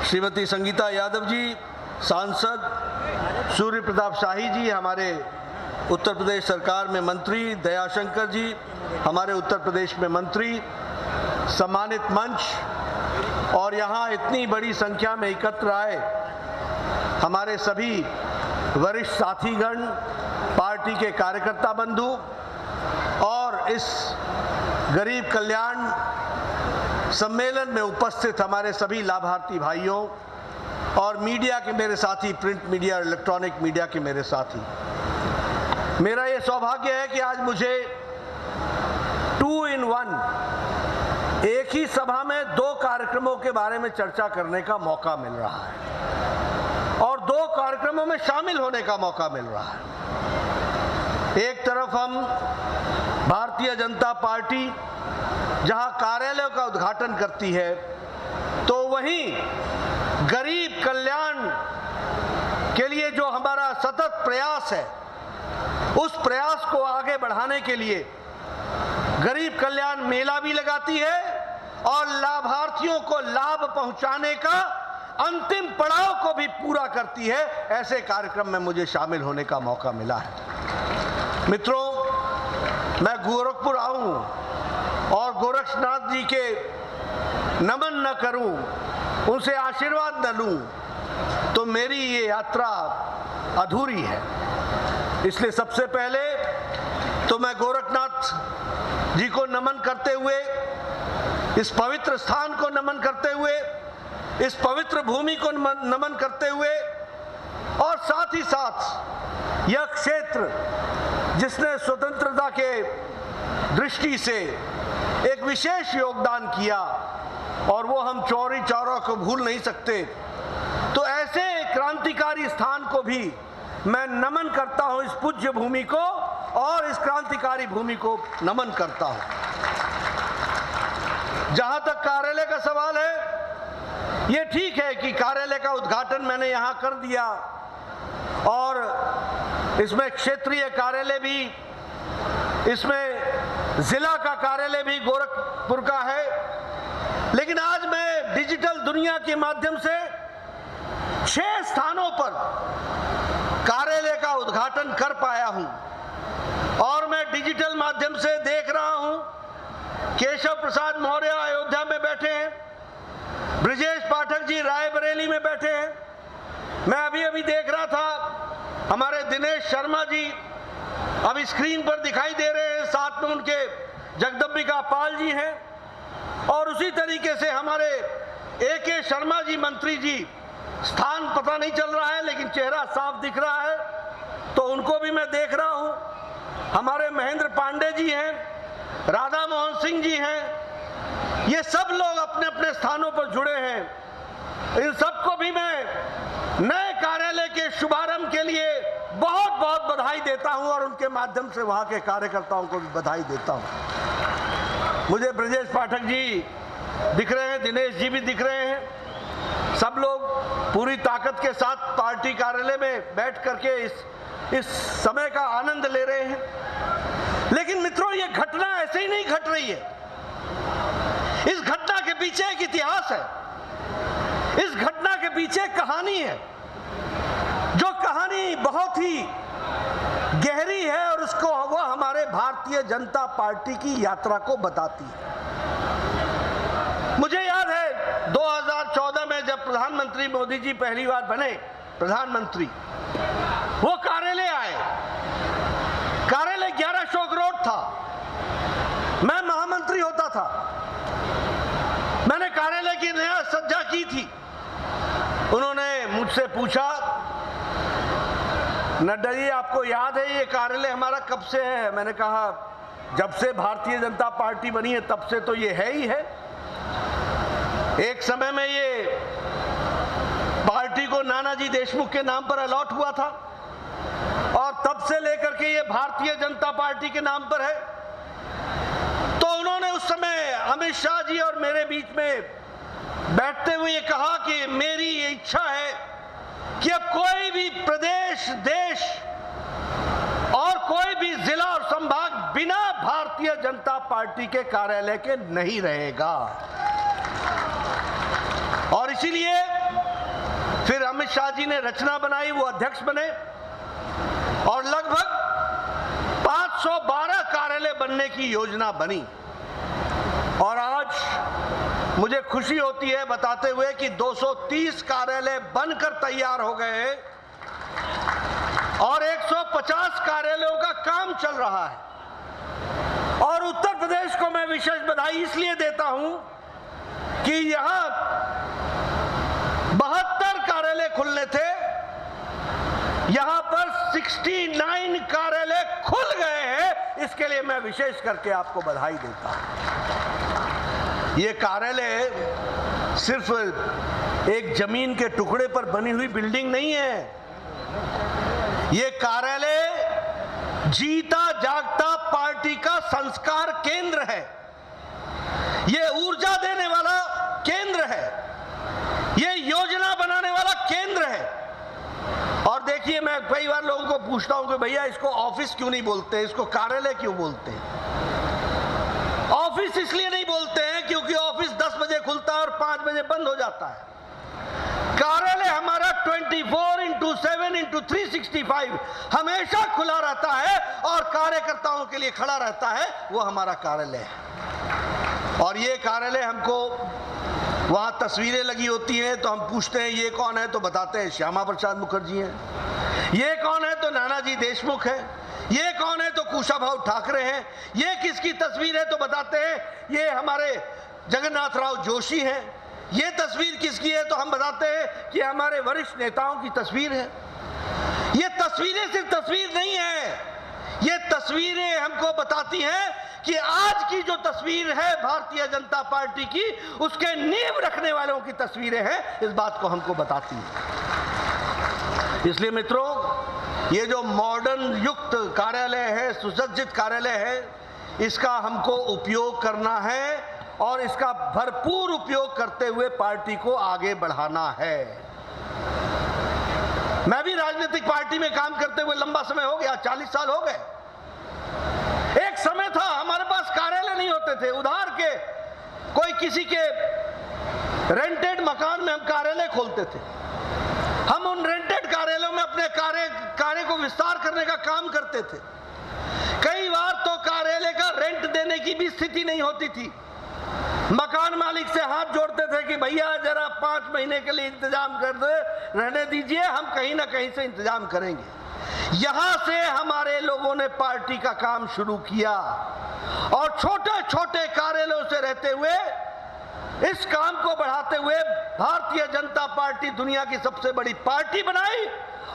श्रीमती संगीता यादव जी सांसद, सूर्य प्रताप शाही जी हमारे उत्तर प्रदेश सरकार में मंत्री, दयाशंकर जी हमारे उत्तर प्रदेश में मंत्री, सम्मानित मंच और यहाँ इतनी बड़ी संख्या में एकत्र आए हमारे सभी वरिष्ठ साथीगण, पार्टी के कार्यकर्ता बंधु और इस गरीब कल्याण सम्मेलन में उपस्थित हमारे सभी लाभार्थी भाइयों और मीडिया के मेरे साथी, प्रिंट मीडिया और इलेक्ट्रॉनिक मीडिया के मेरे साथी, मेरा ये सौभाग्य है कि आज मुझे 2 in 1 एक ही सभा में 2 कार्यक्रमों के बारे में चर्चा करने का मौका मिल रहा है और 2 कार्यक्रमों में शामिल होने का मौका मिल रहा है। एक तरफ हम भारतीय जनता पार्टी जहां कार्यालयों का उद्घाटन करती है, तो वहीं गरीब कल्याण के लिए जो हमारा सतत प्रयास है, उस प्रयास को आगे बढ़ाने के लिए गरीब कल्याण मेला भी लगाती है और लाभार्थियों को लाभ पहुंचाने का अंतिम पड़ाव को भी पूरा करती है। ऐसे कार्यक्रम में मुझे शामिल होने का मौका मिला है। मित्रों, मैं गोरखपुर आऊं और गोरक्षनाथ जी के नमन न करूं, उनसे आशीर्वाद न लूं, तो मेरी ये यात्रा अधूरी है। इसलिए सबसे पहले तो मैं गोरखनाथ जी को नमन करते हुए, इस पवित्र स्थान को नमन करते हुए, इस पवित्र भूमि को नमन करते हुए और साथ ही साथ यह क्षेत्र जिसने स्वतंत्रता के दृष्टि से एक विशेष योगदान किया और वो हम चौरी चौरा को भूल नहीं सकते, तो ऐसे क्रांतिकारी स्थान को भी मैं नमन करता हूं, इस पूज्य भूमि को और इस क्रांतिकारी भूमि को नमन करता हूं। जहां तक कार्यालय का सवाल है, ये ठीक है कि कार्यालय का उद्घाटन मैंने यहां कर दिया और इसमें क्षेत्रीय कार्यालय भी, इसमें जिला का कार्यालय भी गोरखपुर का है, लेकिन आज मैं डिजिटल दुनिया के माध्यम से 6 स्थानों पर कार्यालय का उद्घाटन कर पाया हूं और मैं डिजिटल माध्यम से देख रहा हूं केशव प्रसाद मौर्य अयोध्या में बैठे हैं, ब्रजेश पाठक जी रायबरेली में बैठे हैं, मैं अभी देख रहा था हमारे दिनेश शर्मा जी अभी स्क्रीन पर दिखाई दे रहे हैं, साथ में उनके जगदम्बिका पाल जी हैं और उसी तरीके से हमारे AK शर्मा जी मंत्री जी, स्थान पता नहीं चल रहा है लेकिन चेहरा साफ दिख रहा है, तो उनको भी मैं देख रहा हूं। हमारे महेंद्र पांडे जी हैं, राधा मोहन सिंह जी हैं, ये सब लोग अपने अपने स्थानों पर जुड़े हैं। इन सबको भी मैं नए कार्यालय के शुभारंभ के लिए बहुत बहुत बधाई देता हूं और उनके माध्यम से वहां के कार्यकर्ताओं को भी बधाई देता हूं। मुझे ब्रजेश पाठक जी दिख रहे हैं, दिनेश जी भी दिख रहे हैं, सब लोग पूरी ताकत के साथ पार्टी कार्यालय में बैठ करके इस समय का आनंद ले रहे हैं। लेकिन मित्रों, ये घटना ऐसे ही नहीं घट रही है। इस घटना के पीछे एक इतिहास है। इस घटना के पीछे कहानी है, जो कहानी बहुत ही गहरी है और उसको वह हमारे भारतीय जनता पार्टी की यात्रा को बताती है। मुझे याद है 2014 में जब प्रधानमंत्री मोदी जी पहली बार बने प्रधानमंत्री, वो कार्यालय आए। कार्यालय 11 अशोक रोड था। मैं महामंत्री होता था। मैंने कार्यालय की नया सज्जा की थी। उन्होंने मुझसे पूछा, नड्डा जी आपको याद है ये कार्यालय हमारा कब से है? मैंने कहा जब से भारतीय जनता पार्टी बनी है तब से तो ये है ही है। एक समय में ये पार्टी को नानाजी देशमुख के नाम पर अलॉट हुआ था और तब से लेकर के ये भारतीय जनता पार्टी के नाम पर है। तो उन्होंने उस समय अमित शाह जी और मेरे बीच में बैठते हुए ये कहा कि मेरी ये इच्छा है कि अब कोई भी प्रदेश, देश और कोई भी जिला और संभाग बिना भारतीय जनता पार्टी के कार्यालय के नहीं रहेगा। और इसीलिए फिर अमित शाह जी ने रचना बनाई, वो अध्यक्ष बने और लगभग 512 कार्यालय बनने की योजना बनी। और आज मुझे खुशी होती है बताते हुए कि 230 कार्यालय बनकर तैयार हो गए हैं और 150 कार्यालयों का काम चल रहा है। और उत्तर प्रदेश को मैं विशेष बधाई इसलिए देता हूं कि यहां 72 कार्यालय खुलने थे, यहां पर 69 कार्यालय खुल गए हैं। इसके लिए मैं विशेष करके आपको बधाई देता हूं। ये कार्यालय सिर्फ एक जमीन के टुकड़े पर बनी हुई बिल्डिंग नहीं है। ये कार्यालय जीता जागता पार्टी का संस्कार केंद्र है। ये ऊर्जा देने वाला केंद्र है। ये योजना बनाने वाला केंद्र है। और देखिए, मैं कई बार लोगों को पूछता हूं कि भैया इसको ऑफिस क्यों नहीं बोलते, इसको कार्यालय क्यों बोलते हैं? ऑफिस इसलिए नहीं बोलते हैं क्योंकि ऑफिस 10 बजे खुलता है और 5 बजे बंद हो जाता है। कार्यालय हमारा 24/7/365 हमेशा खुला रहता है और कार्यकर्ताओं के लिए खड़ा रहता है। वो हमारा कार्यालय है। और ये कार्यालय हमको, वहां तस्वीरें लगी होती हैं तो हम पूछते हैं ये कौन है, तो बताते हैं श्यामा प्रसाद मुखर्जी हैं। ये कौन है तो नानाजी देशमुख है। ये कौन है तो कुशाभाऊ ठाकरे हैं। ये किसकी तस्वीर है तो बताते हैं ये हमारे जगन्नाथ राव जोशी हैं। ये तस्वीर किसकी है तो हम बताते हैं कि हमारे वरिष्ठ नेताओं की तस्वीर है। ये तस्वीरें सिर्फ तस्वीर नहीं है, ये तस्वीरें हमको बताती हैं कि आज की जो तस्वीर है भारतीय जनता पार्टी की, उसके नींव रखने वालों की तस्वीरें हैं। इस बात को हमको बताती हैं। इसलिए मित्रों, ये जो मॉडर्न युक्त कार्यालय है, सुसज्जित कार्यालय है, इसका हमको उपयोग करना है और इसका भरपूर उपयोग करते हुए पार्टी को आगे बढ़ाना है। मैं भी राजनीतिक पार्टी में काम करते हुए लंबा समय हो गया, 40 साल हो गए। एक समय था हमारे पास कार्यालय नहीं होते थे, उधार के कोई किसी के रेंटेड मकान में हम कार्यालय खोलते थे। हम उन रेंटेड कार्यालयों में अपने कार्य को विस्तार करने का काम करते थे। कई बार तो कार्यालय का रेंट देने की भी स्थिति नहीं होती थी। मकान मालिक से हाथ जोड़ते थे कि भैया जरा 5 महीने के लिए इंतजाम कर दे, रहने दीजिए, हम कहीं ना कहीं से इंतजाम करेंगे। यहां से हमारे लोगों ने पार्टी का काम शुरू किया और छोटे छोटे कार्यालयों से रहते हुए इस काम को बढ़ाते हुए भारतीय जनता पार्टी दुनिया की सबसे बड़ी पार्टी बनाई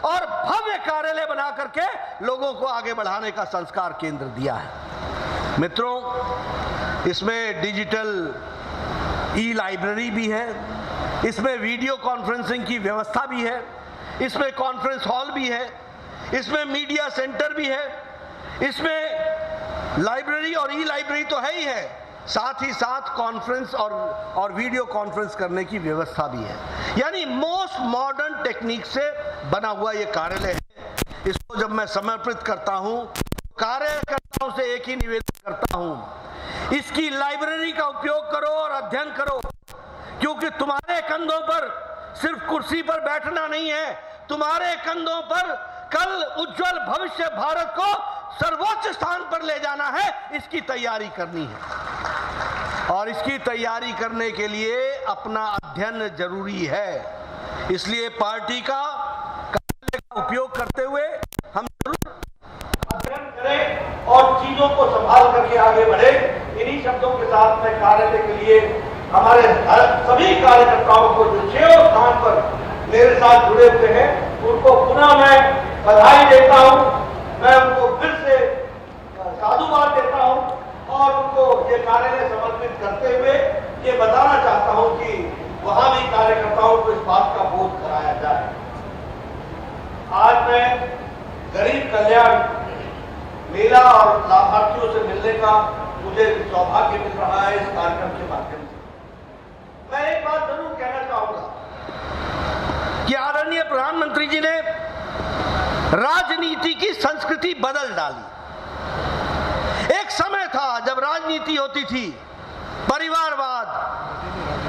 और भव्य कार्यालय बना करके लोगों को आगे बढ़ाने का संस्कार केंद्र दिया है। मित्रों, इसमें डिजिटल ई-लाइब्रेरी भी है, इसमें वीडियो कॉन्फ्रेंसिंग की व्यवस्था भी है, इसमें कॉन्फ्रेंस हॉल भी है, इसमें मीडिया सेंटर भी है, इसमें लाइब्रेरी और ई-लाइब्रेरी तो है ही है, साथ ही साथ कॉन्फ्रेंस और वीडियो कॉन्फ्रेंस करने की व्यवस्था भी है। यानी मोस्ट मोस्ट मॉडर्न टेक्निक से बना हुआ ये कार्यालय है। इसको जब मैं समर्पित करता हूं, कार्यकर्ताओं से एक ही निवेदन करता हूं, इसकी लाइब्रेरी का उपयोग करो और अध्ययन करो, क्योंकि तुम्हारे कंधों पर सिर्फ कुर्सी पर बैठना नहीं है, तुम्हारे कंधों पर कल उज्जवल भविष्य भारत को सर्वोच्च स्थान पर ले जाना है। इसकी तैयारी करनी है और इसकी तैयारी करने के लिए अपना अध्ययन जरूरी है। इसलिए पार्टी का कार्यालय का उपयोग करते हुए हम जरूर अध्ययन करें और चीजों को संभाल करके आगे बढ़े। इन्हीं शब्दों के साथ मैं कार्यालय के लिए हमारे सभी कार्यकर्ताओं को जो 6 स्थान पर मेरे साथ जुड़े हुए हैं, उनको पुनः मैं बधाई देता हूं। मैं उनको फिर से साधुवाद देता हूं और उनको ये कार्यालय समर्पित करते हुए ये बताना चाहता हूं कि वहां भी कार्यकर्ताओं को इस बात का बोध कराया जाए। आज मैं गरीब कल्याण मेला और लाभार्थियों से मिलने का मुझे सौभाग्य मिल रहा है इस कार्यक्रम के माध्यम से। मैं एक बात जरूर कहना चाहूंगा कि आदरणीय प्रधानमंत्री जी ने राजनीति की संस्कृति बदल डाली। एक समय था जब राजनीति होती थी परिवारवाद,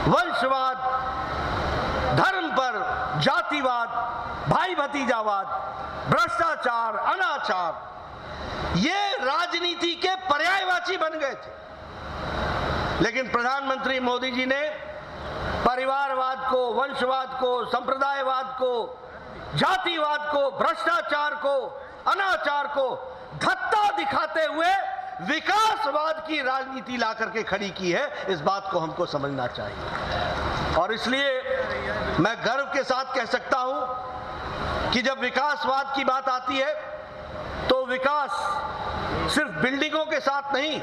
वंशवाद, धर्म पर जातिवाद, भाई भतीजावाद, भ्रष्टाचार, अनाचार, ये राजनीति के पर्यायवाची बन गए थे। लेकिन प्रधानमंत्री मोदी जी ने परिवारवाद को, वंशवाद को, संप्रदायवाद को, जातिवाद को, भ्रष्टाचार को, अनाचार को धत्ता दिखाते हुए विकासवाद की राजनीति ला करके खड़ी की है। इस बात को हमको समझना चाहिए और इसलिए मैं गर्व के साथ कह सकता हूं कि जब विकासवाद की बात आती है तो विकास सिर्फ बिल्डिंगों के साथ नहीं,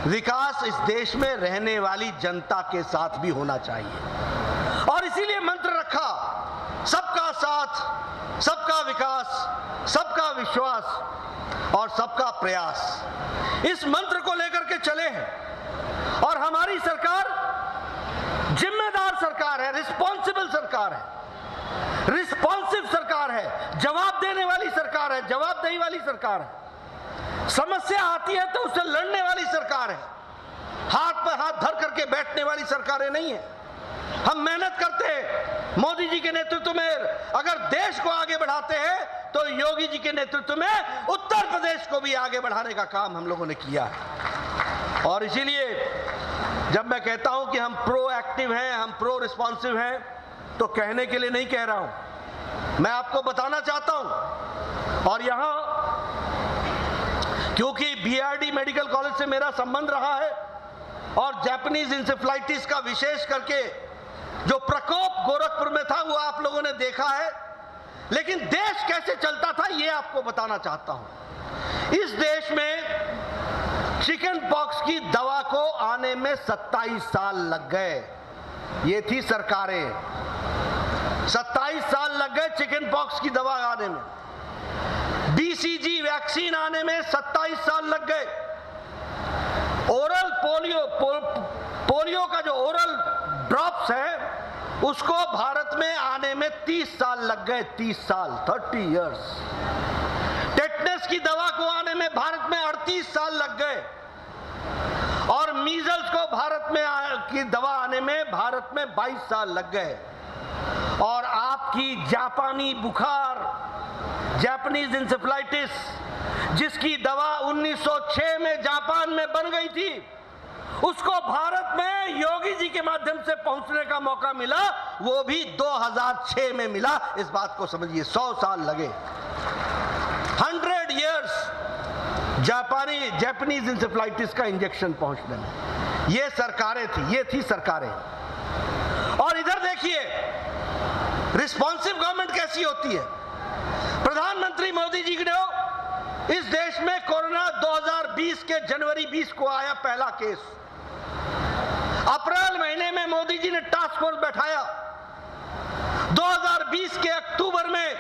विकास इस देश में रहने वाली जनता के साथ भी होना चाहिए। और इसीलिए मंत्र रखा, सबका साथ, सबका विकास, सबका विश्वास और सबका प्रयास। इस मंत्र को लेकर के चले हैं और हमारी सरकार जिम्मेदार सरकार है, रिस्पॉन्सिबल सरकार है, रिस्पॉन्सिव सरकार है, जवाब देने वाली सरकार है, जवाबदेही वाली सरकार है। समस्या आती है तो उससे लड़ने वाली सरकार है, हाथ पर हाथ धर करके बैठने वाली सरकारें नहीं है। हम मेहनत करते हैं। मोदी जी के नेतृत्व में अगर देश को आगे बढ़ाते हैं तो योगी जी के नेतृत्व में उत्तर प्रदेश को भी आगे बढ़ाने का काम हम लोगों ने किया है। और इसीलिए जब मैं कहता हूं कि हम प्रोएक्टिव हैं, हम प्रो रिस्पॉन्सिव हैं, तो कहने के लिए नहीं कह रहा हूं, मैं आपको बताना चाहता हूं। और यहां क्योंकि बीआरडी मेडिकल कॉलेज से मेरा संबंध रहा है और जापानीज इंसेफ्लाइटिस का विशेष करके जो प्रकोप गोरखपुर में था वो आप लोगों ने देखा है, लेकिन देश कैसे चलता था ये आपको बताना चाहता हूं। इस देश में चिकन पॉक्स की दवा को आने में 27 साल लग गए। ये थी सरकारें, 27 साल लग गए चिकन पॉक्स की दवा आने में। बीसीजी वैक्सीन आने में 27 साल लग गए। ओरल पोलियो का जो ओरल ड्रॉप्स है उसको भारत में आने में 30 साल लग गए, 30 साल, 30 इयर्स। टेटनस की दवा को आने में भारत में 38 साल लग गए और मीजल्स को भारत में की दवा आने में भारत में 22 साल लग गए। और आपकी जापानी बुखार, जापानीज इंसेफ्लाइटिस, जिसकी दवा 1906 में जापान में बन गई थी, उसको भारत में योगी जी के माध्यम से पहुंचने का मौका मिला, वो भी 2006 में मिला। इस बात को समझिए, 100 साल लगे, 100 इयर्स जापानीज इंसेफ्लाइटिस का इंजेक्शन पहुंचने में। ये सरकारें थी, ये थी सरकारें। और इधर देखिए रिस्पॉन्सिव गवर्नमेंट कैसी होती है। प्रधानमंत्री मोदी जी ने इस देश में कोरोना 2020 के जनवरी 20 को आया पहला केस। अप्रैल महीने में मोदी जी ने टास्क फोर्स बैठाया। 2020 के अक्टूबर में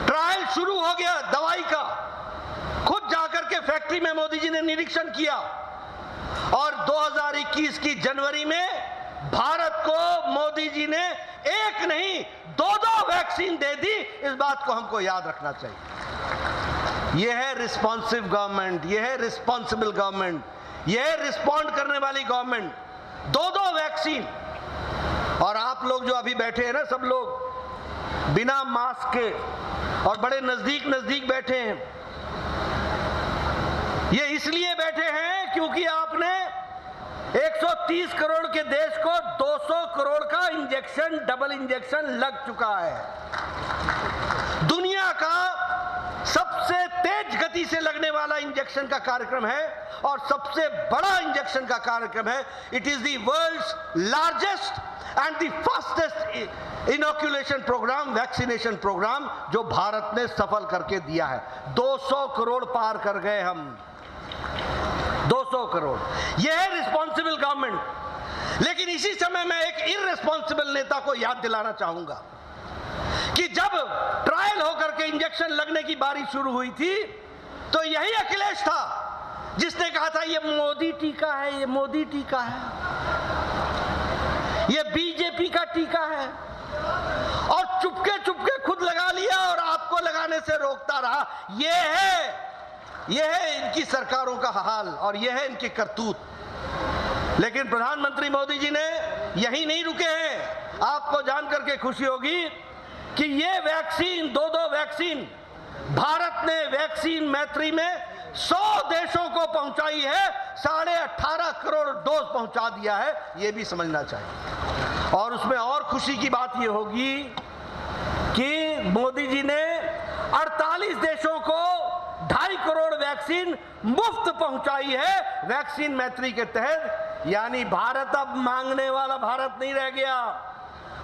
ट्रायल शुरू हो गया दवाई का। खुद जाकर के फैक्ट्री में मोदी जी ने निरीक्षण किया और 2021 की जनवरी में भारत को मोदी जी ने एक नहीं 2-2 वैक्सीन दे दी। इस बात को हमको याद रखना चाहिए। यह है रिस्पॉन्सिव गवर्नमेंट, यह है रिस्पॉन्सिबल गवर्नमेंट, यह है रिस्पॉन्ड करने वाली गवर्नमेंट। 2-2 वैक्सीन। और आप लोग जो अभी बैठे हैं ना, सब लोग बिना मास्क के और बड़े नजदीक नजदीक बैठे हैं। ये इसलिए बैठे हैं क्योंकि आपने 130 करोड़ के देश को 200 करोड़ का इंजेक्शन, डबल इंजेक्शन लग चुका है। दुनिया का सबसे तेज गति से लगने वाला इंजेक्शन का कार्यक्रम है और सबसे बड़ा इंजेक्शन का कार्यक्रम है। It is the world's largest and the fastest inoculation programme, vaccination programme, जो भारत ने सफल करके दिया है। 200 करोड़ पार कर गए हम, 200 करोड़। यह है रिस्पॉन्सिबल गवर्नमेंट। लेकिन इसी समय मैं एक इररिस्पॉन्सिबल नेता को याद दिलाना चाहूंगा कि जब ट्रायल होकर के इंजेक्शन लगने की बारी शुरू हुई थी तो यही अखिलेश था जिसने कहा था ये मोदी टीका है, ये मोदी टीका है, ये बीजेपी का टीका है, और चुपके चुपके खुद लगा लिया और आपको लगाने से रोकता रहा। यह है इनकी सरकारों का हाल और यह है इनकी करतूत। लेकिन प्रधानमंत्री मोदी जी ने यही नहीं रुके हैं। आपको जानकर के खुशी होगी कि ये वैक्सीन, 2-2 वैक्सीन भारत ने वैक्सीन मैत्री में 100 देशों को पहुंचाई है, 18.5 करोड़ डोज पहुंचा दिया है। ये भी समझना चाहिए। और उसमें और खुशी की बात ये होगी कि मोदी जी ने 48 देशों को 2.5 करोड़ वैक्सीन मुफ्त पहुंचाई है वैक्सीन मैत्री के तहत। यानी भारत अब मांगने वाला भारत नहीं रह गया,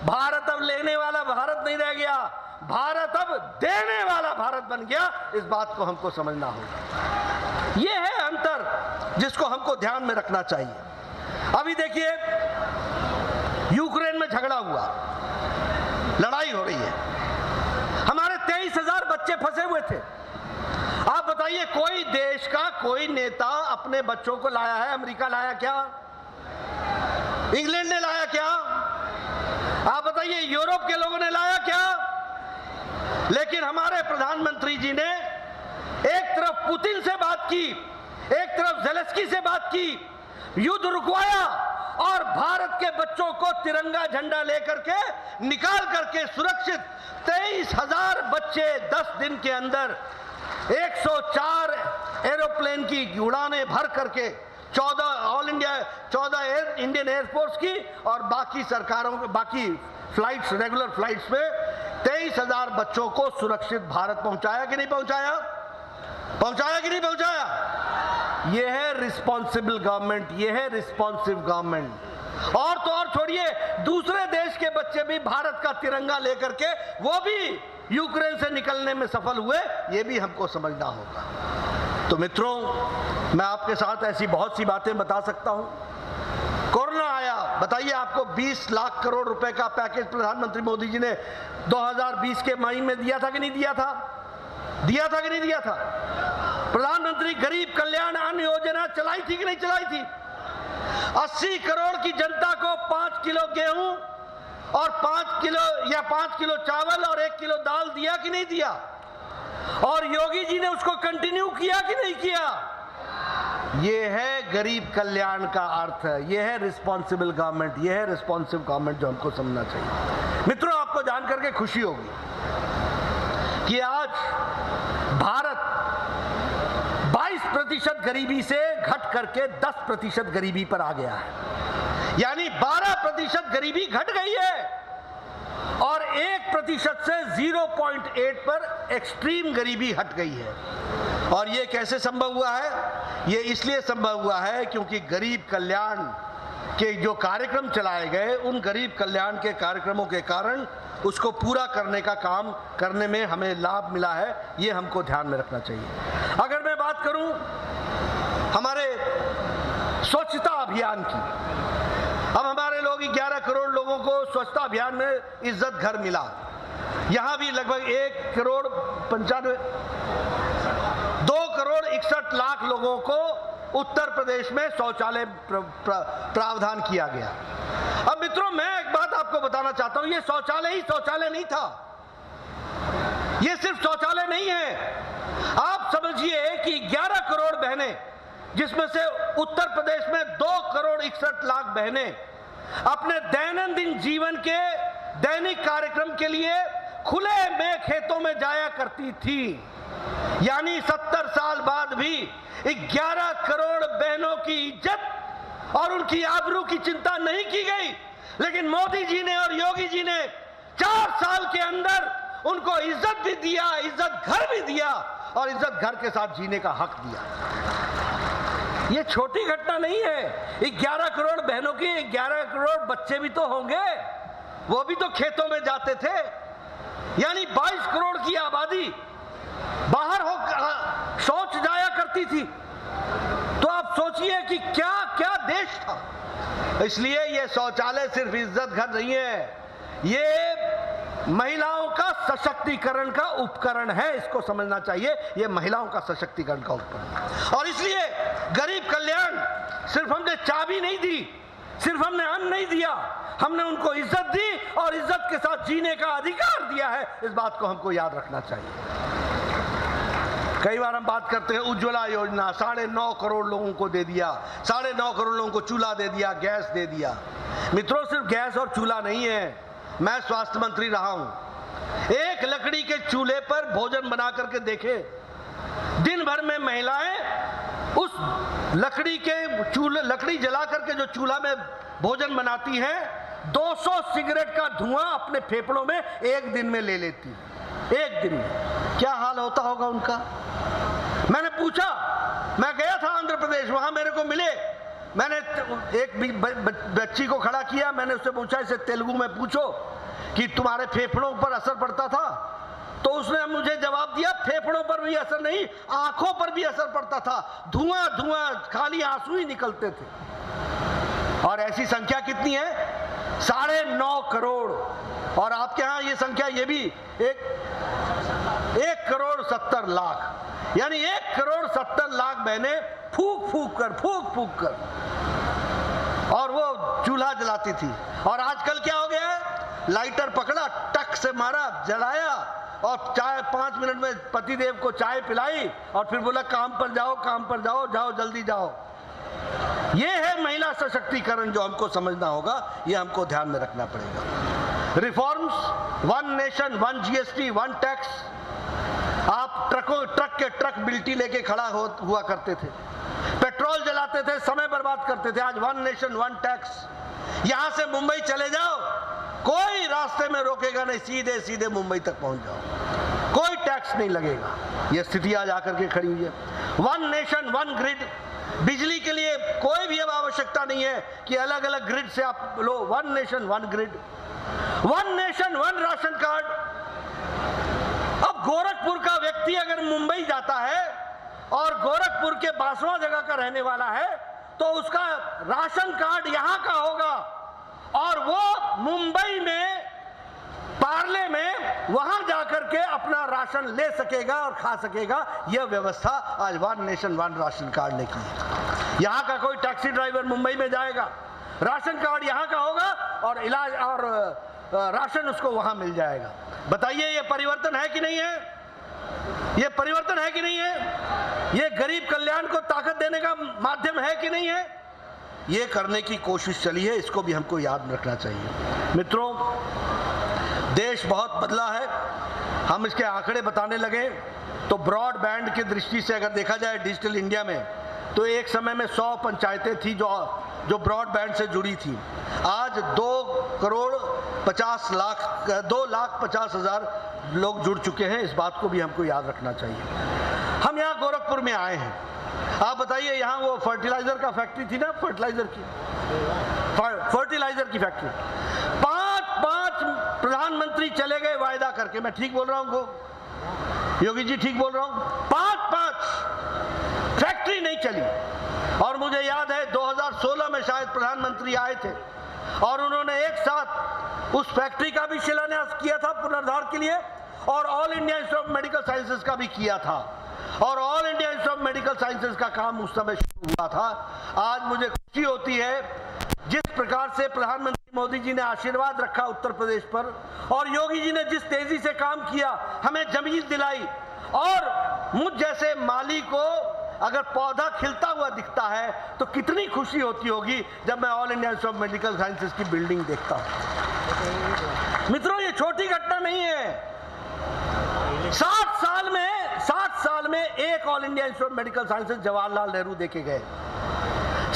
भारत अब लेने वाला भारत नहीं रह गया, भारत अब देने वाला भारत बन गया। इस बात को हमको समझना होगा। यह है अंतर जिसको हमको ध्यान में रखना चाहिए। अभी देखिए यूक्रेन में झगड़ा हुआ, लड़ाई हो रही है, हमारे 23,000 बच्चे फंसे हुए थे। आप बताइए कोई देश का कोई नेता अपने बच्चों को लाया है? अमेरिका लाया क्या? इंग्लैंड ने लाया क्या? आप बताइए यूरोप के लोगों ने लाया क्या? लेकिन हमारे प्रधानमंत्री जी ने एक तरफ पुतिन से बात की, एक तरफ ज़ेलेंस्की से बात की, युद्ध रुकवाया और भारत के बच्चों को तिरंगा झंडा लेकर के निकाल करके सुरक्षित 23,000 बच्चे 10 दिन के अंदर 104 एरोप्लेन की उड़ानें भर करके 14 इंडियन एयरफोर्स की और बाकी सरकारों बाकी फ्लाइट्स, रेगुलर फ्लाइट्स में 23,000 बच्चों को सुरक्षित भारत पहुंचाया कि नहीं पहुंचाया? पहुंचाया कि नहीं पहुंचाया? यह है रिस्पॉन्सिबल गवर्नमेंट, यह है रिस्पॉन्सिव गवर्नमेंट। और तो और छोड़िए, दूसरे देश के बच्चे भी भारत का तिरंगा लेकर के वो भी यूक्रेन से निकलने में सफल हुए। ये भी हमको समझना होगा। तो मित्रों, मैं आपके साथ ऐसी बहुत सी बातें बता सकता हूं। कोरोना आया, बताइए आपको 20 लाख करोड़ रुपए का पैकेज प्रधानमंत्री मोदी जी ने 2020 के मई में दिया था कि नहीं दिया था? दिया था कि नहीं दिया था? प्रधानमंत्री गरीब कल्याण अन्न योजना चलाई थी कि नहीं चलाई थी? 80 करोड़ की जनता को 5 किलो गेहूं और 5 किलो चावल और 1 किलो दाल दिया कि नहीं दिया? और योगी जी ने उसको कंटिन्यू किया कि नहीं किया? ये है गरीब कल्याण का अर्थ है, ये है रिस्पॉन्सिबल गवर्नमेंट, ये है रिस्पॉन्सिव गवर्नमेंट जो हमको समझना चाहिए। मित्रों, आपको जानकर के खुशी होगी कि आज भारत 22% गरीबी से घट करके 10% गरीबी पर आ गया है। यानी 12% गरीबी घट गई है और 1% से 0.8 पर एक्सट्रीम गरीबी हट गई है। और ये कैसे संभव हुआ है? ये इसलिए संभव हुआ है क्योंकि गरीब कल्याण के जो कार्यक्रम चलाए गए, उन गरीब कल्याण के कार्यक्रमों के कारण उसको पूरा करने का काम करने में हमें लाभ मिला है। ये हमको ध्यान में रखना चाहिए। अगर मैं बात करूं हमारे स्वच्छता अभियान की, अब हमारे लोग 11 करोड़ लोगों को स्वच्छता अभियान में इज्जत घर मिला। यहां भी लगभग 2 करोड़ 61 लाख लोगों को उत्तर प्रदेश में शौचालय प्रावधान किया गया। अब मित्रों, मैं एक बात आपको बताना चाहता हूं, ये शौचालय ही शौचालय नहीं था, ये सिर्फ शौचालय नहीं है। आप समझिए कि 11 करोड़ बहनें, जिसमें से उत्तर प्रदेश में 2 करोड़ 61 लाख बहनें अपने दैनंदिन जीवन के दैनिक कार्यक्रम के लिए खुले में खेतों में जाया करती थी, यानी 70 साल बाद भी 11 करोड़ बहनों की इज्जत और उनकी आबरू की चिंता नहीं की गई। लेकिन मोदी जी ने और योगी जी ने 4 साल के अंदर उनको इज्जत भी दिया, इज्जत घर भी दिया और इज्जत घर के साथ जीने का हक दिया। ये छोटी घटना नहीं है। 11 करोड़ बहनों की 11 करोड़ बच्चे भी तो होंगे, वो भी तो खेतों में जाते थे, यानी 22 करोड़ की आबादी बाहर हो शौच जाया करती थी। तो आप सोचिए कि क्या क्या देश था। इसलिए ये शौचालय सिर्फ इज्जत घर नहीं है, ये महिलाओं का सशक्तिकरण का उपकरण है, इसको समझना चाहिए। ये महिलाओं का सशक्तिकरण का उपकरण। और इसलिए गरीब कल्याण सिर्फ हमने चाबी नहीं दी, सिर्फ हमने अन्न नहीं दिया, हमने उनको इज्जत दी और इज्जत के साथ जीने का अधिकार दिया है। इस बात को हमको याद रखना चाहिए। कई बार हम बात करते हैं उज्ज्वला योजना, 9.5 करोड़ लोगों को दे दिया, 9.5 करोड़ लोगों को चूल्हा दे दिया, गैस दे दिया। मित्रों, सिर्फ गैस और चूल्हा नहीं है। मैं स्वास्थ्य मंत्री रहा हूं, एक लकड़ी के चूल्हे पर भोजन बना करके देखे, दिन भर में महिलाएं उस लकड़ी जला करके जो चूल्हा में भोजन बनाती हैं, 200 सिगरेट का धुआं अपने फेफड़ों में एक दिन में ले लेती है। एक दिन में क्या हाल होता होगा उनका। मैंने पूछा, मैं गया था आंध्र प्रदेश, वहां मेरे को मिले, मैंने एक बच्ची को खड़ा किया, मैंने उससे पूछा, इसे तेलुगु में पूछो कि तुम्हारे फेफड़ों पर असर पड़ता था? तो उसने मुझे जवाब दिया, फेफड़ों पर भी असर नहीं, आंखों पर भी असर पड़ता था, धुआं धुआं, खाली आंसू ही निकलते थे। और ऐसी संख्या कितनी है? 9.5 करोड़। और आपके यहां ये संख्या ये भी 1 करोड़ 70 लाख, यानी 1 करोड़ 70 लाख बहनें फूक फूक कर और वो चूल्हा जलाती थी। और आजकल क्या हो गया है, लाइटर पकड़ा, टक से मारा, जलाया और चाय 5 मिनट में पतिदेव को चाय पिलाई और फिर बोला काम पर जाओ, जाओ जल्दी जाओ। ये है महिला सशक्तिकरण जो हमको समझना होगा, ये हमको ध्यान में रखना पड़ेगा। Reforms, 1 nation 1 GST 1 tax. आप ट्रक के ट्रक बिल्टी लेके खड़ा हुआ करते थे, पेट्रोल जलाते थे, समय बर्बाद करते थे। आज 1 नेशन 1 टैक्स। यहां से मुंबई चले जाओ, कोई रास्ते में रोकेगा नहीं, सीधे सीधे मुंबई तक पहुंच जाओ, कोई टैक्स नहीं लगेगा। यह स्थिति आज आकर के खड़ी हुई है। 1 नेशन 1 ग्रिड। बिजली के लिए कोई भी अब आवश्यकता नहीं है कि अलग अलग ग्रिड से आप लो, 1 nation 1 grid. 1 nation 1 ration card. अब गोरखपुर का व्यक्ति अगर मुंबई जाता है और गोरखपुर के बासवा जगह का रहने वाला है, तो उसका राशन कार्ड यहां का होगा और वो मुंबई में पार्ले में वहां जाकर के अपना राशन ले सकेगा और खा सकेगा। यह व्यवस्था आज 1 नेशन 1 राशन कार्ड ने की है। यहां का कोई टैक्सी ड्राइवर मुंबई में जाएगा, राशन कार्ड यहां का होगा और इलाज और राशन उसको वहां मिल जाएगा। बताइए, यह परिवर्तन है कि नहीं है? यह परिवर्तन है कि नहीं है? यह गरीब कल्याण को ताकत देने का माध्यम है कि नहीं है? यह करने की कोशिश चली है, इसको भी हमको याद रखना चाहिए। मित्रों, देश बहुत बदला है। हम इसके आंकड़े बताने लगे तो ब्रॉडबैंड की दृष्टि से अगर देखा जाए डिजिटल इंडिया में, तो एक समय में 100 पंचायतें थी जो ब्रॉडबैंड से जुड़ी थी। आज 2,50,00,000 लोग जुड़ चुके हैं। इस बात को भी हमको याद रखना चाहिए। हम यहाँ गोरखपुर में आए हैं, आप बताइए, यहाँ वो फर्टिलाइजर का फैक्ट्री थी ना, फर्टिलाइजर की फैक्ट्री। 5 प्रधानमंत्री चले गए वायदा करके। मैं ठीक बोल रहा हूँ योगी जी, ठीक बोल रहा हूँ? 5 फैक्ट्री नहीं चली। और मुझे याद है 2016 में शायद प्रधानमंत्री आए थे और उन्होंने एक साथ उस फैक्ट्री का भी शिलान्यास किया था पुनरुद्धार के लिए, और all India institute of medical sciences का भी किया था। और all India institute of medical sciences का काम उस समय शुरू हुआ था। आज मुझे खुशी होती है जिस प्रकार से प्रधानमंत्री मोदी जी ने आशीर्वाद रखा उत्तर प्रदेश पर, और योगी जी ने जिस तेजी से काम किया, हमें जमीन दिलाई, और मुझ जैसे माली को अगर पौधा खिलता हुआ दिखता है तो कितनी खुशी होती होगी जब मैं all India institute of medical sciences की बिल्डिंग देखता हूं। मित्रों, ये छोटी घटना नहीं है। 60 साल में एक all India institute of medical sciences Jawaharlal Nehru देके गए,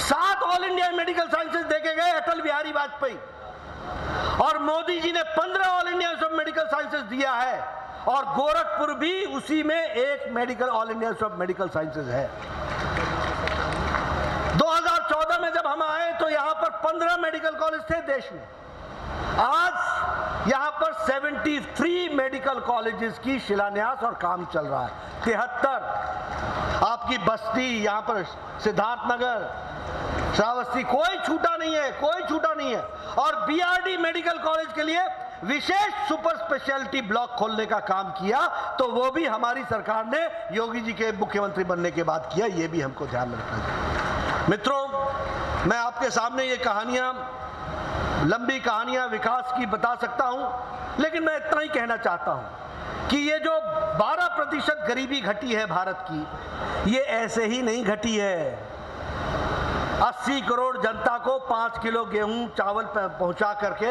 7 ऑल इंडिया मेडिकल साइंसेज देके गए अटल बिहारी वाजपेयी, और मोदी जी ने 15 all India institute of medical sciences दिया है, और गोरखपुर भी उसी में एक medical all India institute of medical sciences है। 2014 में जब हम आए तो यहां पर 15 मेडिकल कॉलेज थे देश में। आज यहां पर 73 मेडिकल कॉलेजेस की शिलान्यास और काम चल रहा है। 73 आपकी बस्ती, यहां पर सिद्धार्थनगर, श्रावस्ती, कोई छूटा नहीं है, कोई छूटा नहीं है। और बीआरडी मेडिकल कॉलेज के लिए विशेष सुपर स्पेशलिटी ब्लॉक खोलने का काम किया, तो वो भी हमारी सरकार ने योगी जी के मुख्यमंत्री बनने के बाद किया। ये भी हमको ध्यान में रखना चाहिए। मित्रों, मैं आपके सामने ये कहानियां, लंबी कहानियां विकास की बता सकता हूं, लेकिन मैं इतना ही कहना चाहता हूं कि ये जो 12% गरीबी घटी है भारत की, ये ऐसे ही नहीं घटी है। 80 करोड़ जनता को 5 किलो गेहूं चावल पहुंचा करके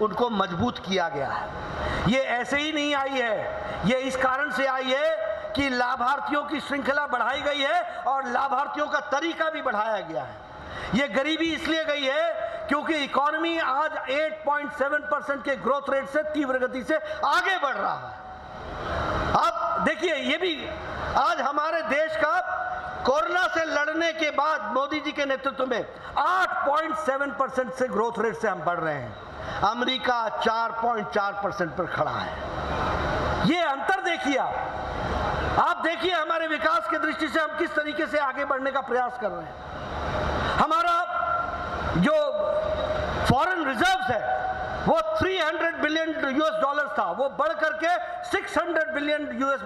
उनको मजबूत किया गया है। ये ऐसे ही नहीं आई है, ये इस कारण से आई है कि लाभार्थियों की श्रृंखला बढ़ाई गई है और लाभार्थियों का तरीका भी बढ़ाया गया है। ये गरीबी इसलिए गई है क्योंकि इकोनॉमी आज 8.7% के ग्रोथ रेट से तीव्र गति से आगे बढ़ रहा है। आप देखिए, ये भी आज हमारे देश का कोरोना से लड़ने के बाद मोदी जी के नेतृत्व में 8.7% से ग्रोथ रेट से हम बढ़ रहे हैं। अमेरिका 4.4% पर खड़ा है। ये अंतर देखिए, आप देखिए हमारे विकास की दृष्टि से हम किस तरीके से आगे बढ़ने का प्रयास कर रहे हैं। हमारा जो फॉरेन रिजर्व्स है वो 300 बिलियन यूएस डॉलर्स था, वो बढ़ करके 600 बिलियन यूएस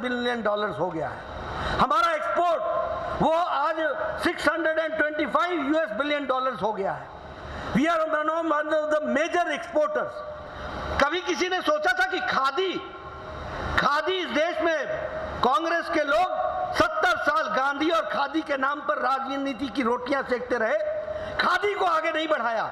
हो गया है। हमारा एक्सपोर्ट वो आज 625 यूएस बिलियन डॉलर्स हो गया है। We are one of the major exporters. कभी किसी ने सोचा था कि खादी इस देश में कांग्रेस के लोग 70 साल गांधी और खादी के नाम पर राजनीति की रोटियां सेकते रहे, खादी को आगे नहीं बढ़ाया।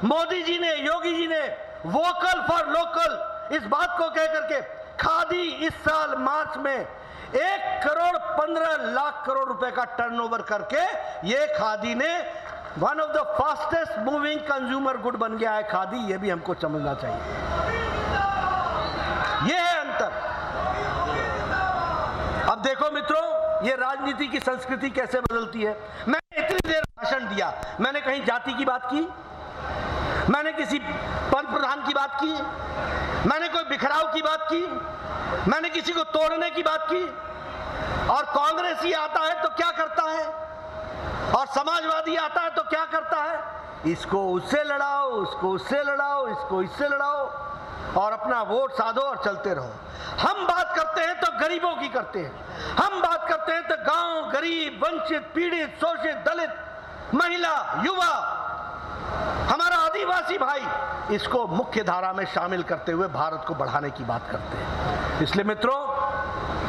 मोदी जी ने, योगी जी ने वोकल फॉर लोकल इस बात को कह करके खादी इस साल मार्च में 1,15,00,000 करोड़ रुपए का टर्नओवर करके ये खादी ने one of the fastest moving consumer good बन गया है खादी। ये भी हमको समझना चाहिए। ये है अंतर। अब देखो मित्रों, ये राजनीति की संस्कृति कैसे बदलती है। मैंने इतनी देर भाषण दिया, मैंने कहीं जाति की बात की, मैंने किसी पंत प्रधान की बात की, मैंने कोई बिखराव की बात की, मैंने किसी को तोड़ने की बात की। और कांग्रेसी आता है तो क्या करता है, और समाजवादी आता है तो क्या करता है, इसको उससे लड़ाओ, उसको उससे लड़ाओ, इसको इससे लड़ाओ और अपना वोट साधो और चलते रहो। हम बात करते हैं तो गरीबों की करते हैं, हम बात करते हैं तो गांव, गरीब, वंचित, पीड़ित, शोषित, दलित, महिला, युवा, हमारा आदिवासी भाई, इसको मुख्य धारा में शामिल करते हुए भारत को बढ़ाने की बात करते हैं। इसलिए मित्रों,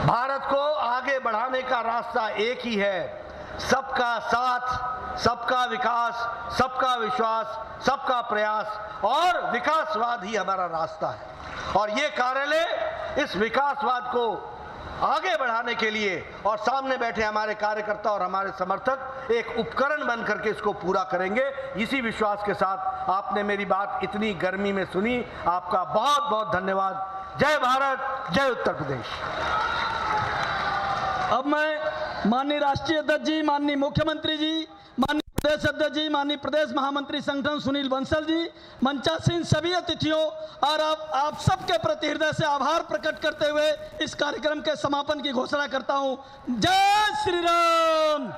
भारत को आगे बढ़ाने का रास्ता एक ही है, सबका साथ, सबका विकास, सबका विश्वास, सबका प्रयास और विकासवाद ही हमारा रास्ता है। और ये कार्यालय इस विकासवाद को आगे बढ़ाने के लिए और सामने बैठे हमारे कार्यकर्ता और हमारे समर्थक एक उपकरण बन करके इसको पूरा करेंगे। इसी विश्वास के साथ आपने मेरी बात इतनी गर्मी में सुनी, आपका बहुत बहुत धन्यवाद। जय भारत, जय उत्तर प्रदेश। अब मैं माननीय राष्ट्रीय अध्यक्ष जी, माननीय मुख्यमंत्री जी, माननीय प्रदेश अध्यक्ष जी, माननीय प्रदेश महामंत्री संगठन सुनील बंसल जी, मंचासीन सभी अतिथियों और आप सबके प्रति हृदय से आभार प्रकट करते हुए इस कार्यक्रम के समापन की घोषणा करता हूं। जय श्री राम।